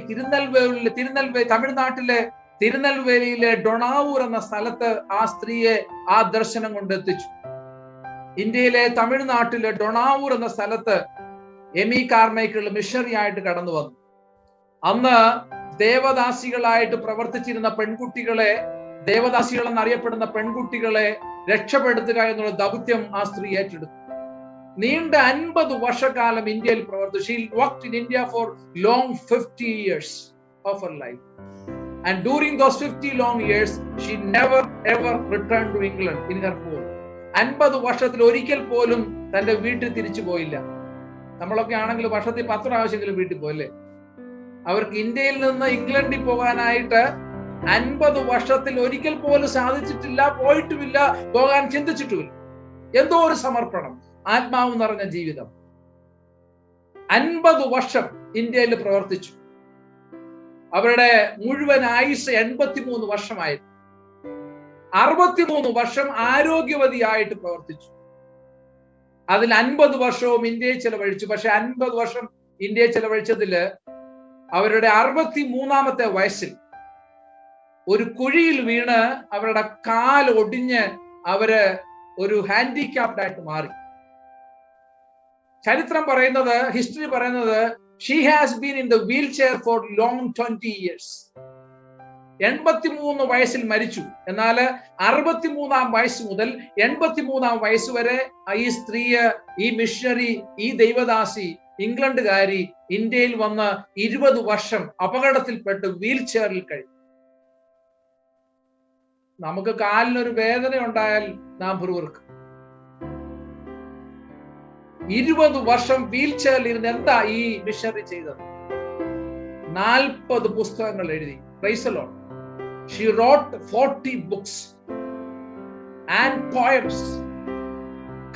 തമിഴ്നാട്ടിലെ തിരുനെൽവേലിയിലെ ഡൊണാവൂർ എന്ന സ്ഥലത്ത് ആ സ്ത്രീയെ ആ ദർശനം കൊണ്ട് എത്തിച്ചു. ഇന്ത്യയിലെ തമിഴ്നാട്ടിലെ ഡൊണാവൂർ എന്ന സ്ഥലത്ത് എമി കാർമൈക്കിൾ മിഷണറി ആയിട്ട് കടന്നു വന്നു. അന്ന് ദേവദാസികളായിട്ട് പ്രവർത്തിച്ചിരുന്ന പെൺകുട്ടികളെ, ദേവദാസികൾ എന്നറിയപ്പെടുന്ന പെൺകുട്ടികളെ രക്ഷപ്പെടുത്തുക എന്നുള്ള ദൗത്യം ആ സ്ത്രീ ഏറ്റെടുത്തു. നീണ്ട 50 വർഷക്കാലം ഇന്ത്യയിൽ പ്രവർത്തിച്ചു. She worked in India for long 50 years of her life. And during those 50 long years, she never ever returned to England in her home. 50 വർഷത്തിൽ ഒരിക്കൽ പോലും തന്റെ വീട്ടിൽ തിരിച്ചു പോയില്ല. നമ്മളൊക്കെ ആണെങ്കിൽ വർഷത്തിൽ 10 പ്രാവശ്യമെങ്കിലും വീട്ടിൽ പോയല്ലേ. അവർക്ക് ഇന്ത്യയിൽ നിന്ന് ഇംഗ്ലണ്ടിൽ പോകാനായിട്ട് 50 വർഷത്തിൽ ഒരിക്കൽ പോലും സാധിച്ചിട്ടില്ല, പോയിട്ടുമില്ല, പോകാൻ ചിന്തിച്ചിട്ടുമില്ല. എന്തോ ഒരു സമർപ്പണം, ആത്മാവ് നിറഞ്ഞ ജീവിതം. 50 വർഷം ഇന്ത്യയിൽ പ്രവർത്തിച്ചു. അവരുടെ മുഴുവൻ ആയുസ് 83 വർഷമായിരുന്നു. 63 വർഷം ആരോഗ്യവതിയായിട്ട് പ്രവർത്തിച്ചു. അതിൽ 50 വർഷവും ഇന്ത്യയിൽ ചെലവഴിച്ചു. പക്ഷെ 50 വർഷം ഇന്ത്യയിൽ ചെലവഴിച്ചതില് അവരുടെ 63-ാമത്തെ വയസ്സിൽ ഒരു കുഴിയിൽ വീണ് അവരുടെ കാൽ ഒടിഞ്ഞ് അവര് ഒരു ഹാൻഡിക്യാപ്ഡ് ആയിട്ട് മാറി. ചരിത്രം പറയുന്നത്, ഹിസ്റ്ററി പറയുന്നത്, she has been in the wheel chair for long 20 years. 83 വയസ്സിൽ മരിച്ചു. എന്നാൽ 63-ാം വയസ്സ് മുതൽ 83-ാം വയസ്സ് വരെ ഈ സ്ത്രീ, ഈ മിഷണറി, ഈ ദൈവദാസി, ഇംഗ്ലണ്ടുകാരി ഇന്ത്യയിൽ വന്ന് 20 വർഷം അപകടത്തിൽപ്പെട്ട് വീൽ ചെയറിൽ കഴിഞ്ഞു. നമുക്ക് കാലിനൊരു വേദന ഉണ്ടായാൽ നാം പുറകുറുക്കും. 20 വർഷം വീൽ ചെയറിൽ ഇരുന്ന് എന്താ ഈ മിഷണറി ചെയ്തത്? 40 പുസ്തകങ്ങൾ എഴുതി. Praise the Lord. She wrote 40 books and poems.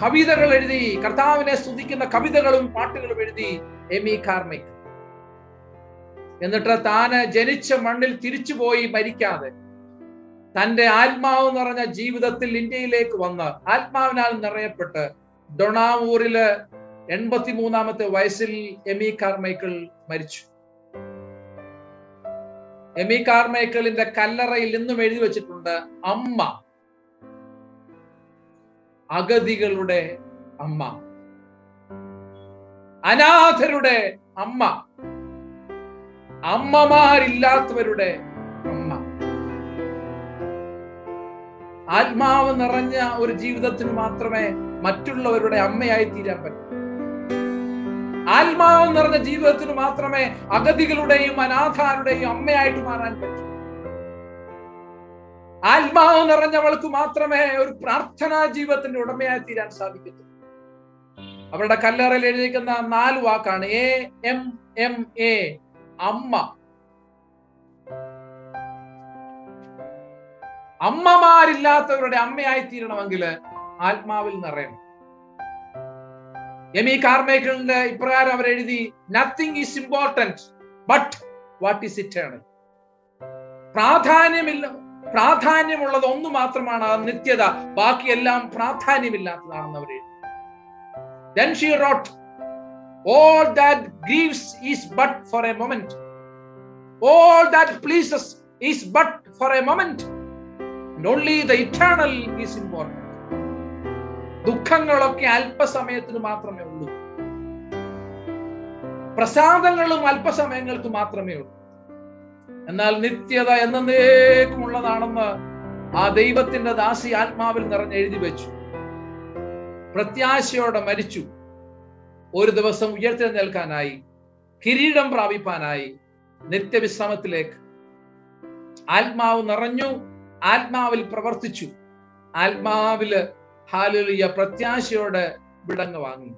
കവിതകൾ എഴുതി, കർത്താവിനെ സ്തുതിക്കുന്ന കവിതകളും പാട്ടുകളും എഴുതി എമി കാർമൈക്കിൾ. എന്നിട്ട് താന് ജനിച്ച മണ്ണിൽ തിരിച്ചുപോയി മരിക്കാതെ തന്റെ ആത്മാവ് നിറഞ്ഞ ജീവിതത്തിൽ ഇന്ത്യയിലേക്ക് വന്ന് ആത്മാവിനാൽ നിറയപ്പെട്ട് ഡൊണാവൂരില് 83-ാമത്തെ വയസ്സിൽ എമി കാർമൈക്കിൾ മരിച്ചു. എമി കാർമൈക്കിളിന്റെ കല്ലറയിൽ ഇന്നും എഴുതി വെച്ചിട്ടുണ്ട്, അമ്മ, അഗതികളുടെ അമ്മ, അനാഥരുടെ അമ്മ, അമ്മമാരില്ലാത്തവരുടെ അമ്മ. ആത്മാവ് നിറഞ്ഞ ഒരു ജീവിതത്തിന് മാത്രമേ മറ്റുള്ളവരുടെ അമ്മയായി തീരാൻ പറ്റൂ. ആത്മാവ് നിറഞ്ഞ ജീവിതത്തിന് മാത്രമേ അഗതികളുടെയും അനാഥാരുടെയും അമ്മയായിട്ട് മാറാൻ പറ്റൂ. ആത്മാവ് നിറഞ്ഞവൾക്ക് മാത്രമേ ഒരു പ്രാർത്ഥനാ ജീവിതത്തിന്റെ ഉടമയായി തീരാൻ സാധിക്കൂ. അവരുടെ കല്ലറയിൽ എഴുതിയിരിക്കുന്ന 4 വാക്കാണ് AMMA, അമ്മ. അമ്മമാരില്ലാത്തവരുടെ അമ്മയായി തീരണമെങ്കിൽ ആത്മാവിൽ നിറയണം. എമി കാർമൈക്കിളിന്റെ ഇപ്രകാരം അവർ എഴുതി, nothing is important but what is eternal. പ്രാധാന്യമുള്ളത് ഒന്ന് മാത്രമാണ് ആ നിത്യത, ബാക്കിയെല്ലാം പ്രാധാന്യമില്ലാത്തതാണെന്ന് അവർ എഴുതി. Then she wrote, all that grieves is but for a moment, all that pleases is but for a moment, and only the eternal is important. ദുഃഖങ്ങളൊക്കെ അല്പസമയത്തിന് മാത്രമേ ഉള്ളൂ, പ്രസാദങ്ങളും അല്പസമയങ്ങൾക്ക് മാത്രമേ ഉള്ളൂ. എന്നാൽ നിത്യത എന്നേക്കുമുള്ളതാണെന്ന് ആ ദൈവത്തിന്റെ ദാസി ആത്മാവിൽ നിറഞ്ഞ് എഴുതി വെച്ചു. പ്രത്യാശയോടെ മരിച്ചു. ഒരു ദിവസം ഉയർത്തെഴുന്നേൽക്കാനായി, കിരീടം പ്രാപിപ്പാനായി, നിത്യവിശ്രമത്തിലേക്ക്. ആത്മാവ് നിറഞ്ഞു, ആത്മാവിൽ പ്രവർത്തിച്ചു, ആത്മാവില് ഹല്ലേലൂയ പ്രത്യാശയോടെ വിടങ്ങ് വാങ്ങി.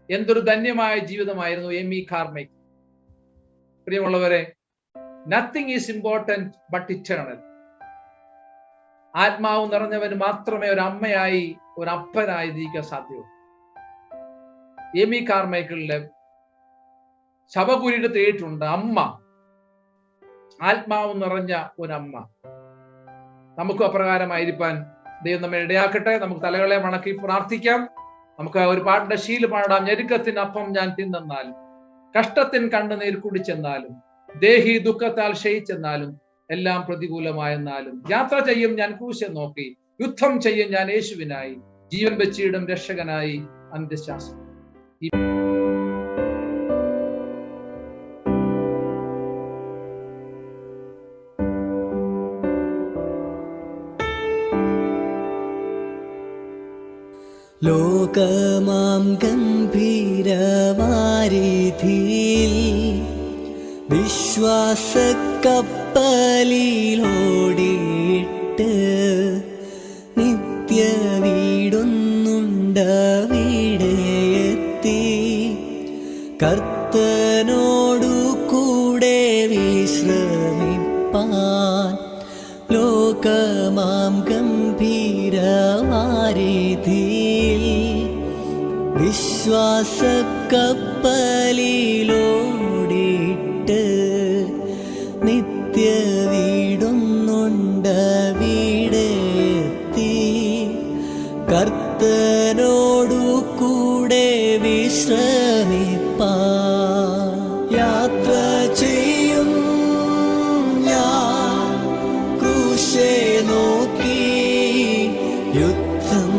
എന്തൊരു ധന്യമായ ജീവിതമായിരുന്നു എമി കാർമൈക്കൽ. പ്രിയമുള്ളവരെ, nothing is important but eternal. ആത്മാവ് നിറഞ്ഞവന് മാത്രമേ ഒരു അമ്മയായി, ഒരു അപ്പനായി ജീവിക്കാൻ സാധ്യമുള്ളൂ. എമി കാർമൈക്കലിന്റെ ശവകുരിയുടെ തേട്ടുണ്ട് അമ്മ, ആത്മാവ് നിറഞ്ഞ ഒരമ്മ. നമുക്കും അപ്രകാരമായിരിക്കാൻ ദൈവം നമ്മെ ഇടയാക്കട്ടെ. നമുക്ക് തലകളെ മണക്കി പ്രാർത്ഥിക്കാം. നമുക്ക് ഒരു പാട്ടിന്റെ ശീല് പാടാം. ഞെരുക്കത്തിനപ്പം ഞാൻ തിന്നെന്നാലും, കഷ്ടത്തിൻ കണ്ണുനീർ കുടിച്ചെന്നാലും, ദേഹി ദുഃഖത്താൽ ക്ഷയിച്ചെന്നാലും, എല്ലാം പ്രതികൂലമായെന്നാലും, യാത്ര ചെയ്യും ഞാൻ ക്രൂശെ നോക്കി, യുദ്ധം ചെയ്യും ഞാൻ യേശുവിനായി, ജീവൻ വെച്ചിടും രക്ഷകനായി അന്ത്യശ്വാസം. ലോകമാം ഗംഭീരവാരിധിയിൽ വിശ്വാസക്കപ്പലിലോടിയിട്ട് നിത്യ വീടൊന്നുണ്ടവിടെയെത്തി, കർത്തനോടു കൂടെ വിശ്രമിപ്പാൻ ലോകമാം ഗംഭീരവാരിധിയിൽ വിശ്വാസക്കപ്പലിലോടിയിട്ട് നിത്യ വീടൊന്നുണ്ടവിടെയെത്തി, കർത്തനോടു കൂടെ വിശ്രമിപ്പാൻ യാത്ര ചെയ്യും ഞാൻ ക്രൂശെ നോക്കി, യുദ്ധം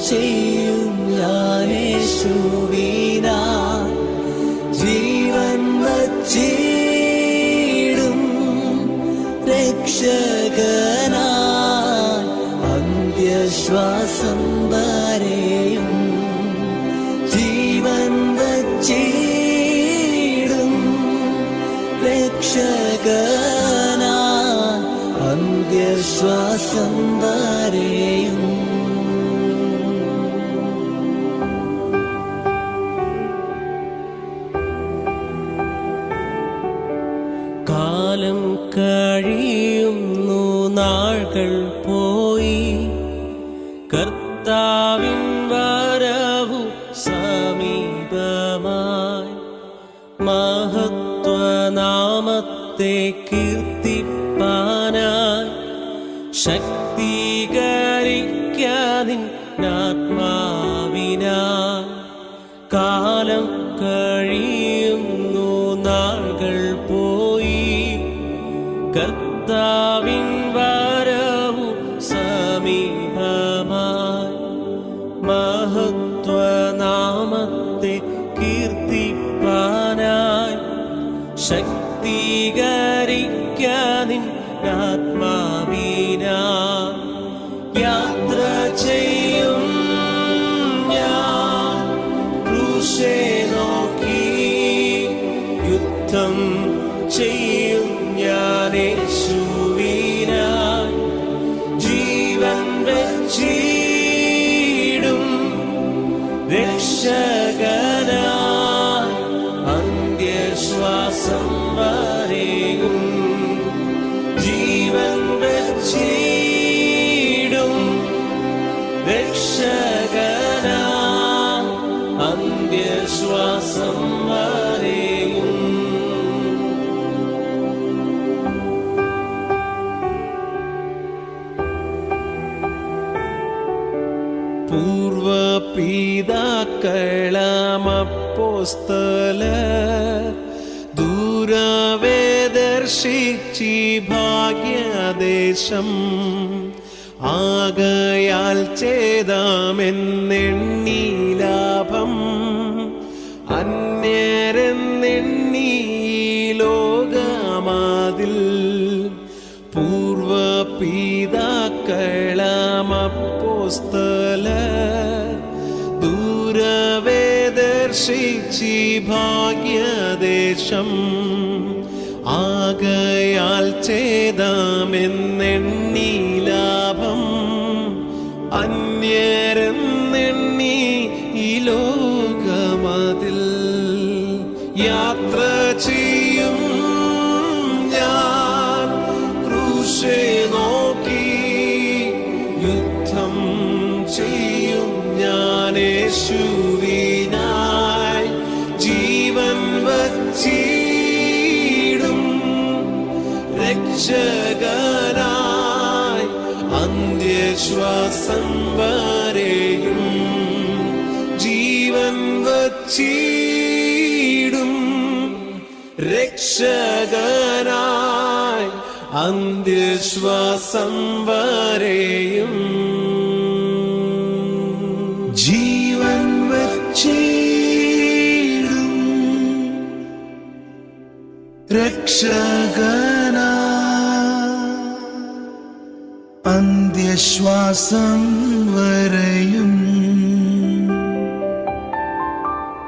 ചെയ്യും ഞാൻ യേശുവിനായി, ജീവൻ വച്ചിടും രക്ഷകനായി അന്ത്യശ്വാസം വരെയും, ജീവൻ വച്ചിടും രക്ഷകനായി അന്ത്യശ്വാസം വരെയും. കാലം കഴിയുന്നു, നാളുകൾ പോയി, കർത്താവിൻ വരവു സമീപമായി, മഹത്വനാമത്തെ കീർത്തിപ്പാനായി ശക്തീകരിക്കാനിന്നാത്മാവിനായി. കാലം കഴിയുന്നു, നാളുകൾ പോയി, കർത്താവിൻ വരവു സമീപമായി, മഹത്വനാമത്തെ കീർത്തിപ്പാനായി ശക്തീകരിക്കാനിന്നാത്മാവിനായി. യാത്ര ചെയ്യും ഞാൻ ക്രൂശെ നോക്കി, യുദ്ധം ചെയ്യും ഞാൻ യേശുവിനായി, ജീവൻ വെച്ചിടും രക്ഷകനായി അന്ത്യശ്വാസം വരെയും, ജീവൻ വെച്ചിടും രക്ഷകനായി അന്ത്യശ്വാസം. അപ്പോസ്തലർ ദൂരവേ ദർശിച്ചി ഭാഗ്യദേശം ആകയാൽ ചേതാമെന്നെണ്ണി ലാഭം അന്യരെന്നെണ്ണി ലോകമാതിൽ പൂർവപിതാക്കളമപ്പോസ്തലർ ദൂരവേ ദർശിച്ചി ഭാഗ്യദേശം ആകയാൽ ചേതാമെന്നെണ്ണി ലാഭം അന്യരെന്നെണ്ണി ഈ ലോകമതിൽ യാത്ര ചെയ്യും ഞാൻ ക്രൂശെ നോക്കി യുദ്ധം ചെയ്യും ഞാൻ യേശുവിനായി ജീവൻ വച്ചിടും രക്ഷകനായി അന്ത്യശ്വാസം വരെയും ജീവൻ വച്ചിടും രക്ഷകനായി അന്ത്യശ്വാസം വരെയും ജീവൻ വച്ചിടും രക്ഷകനാ അന്ത്യശ്വാസം വരെയും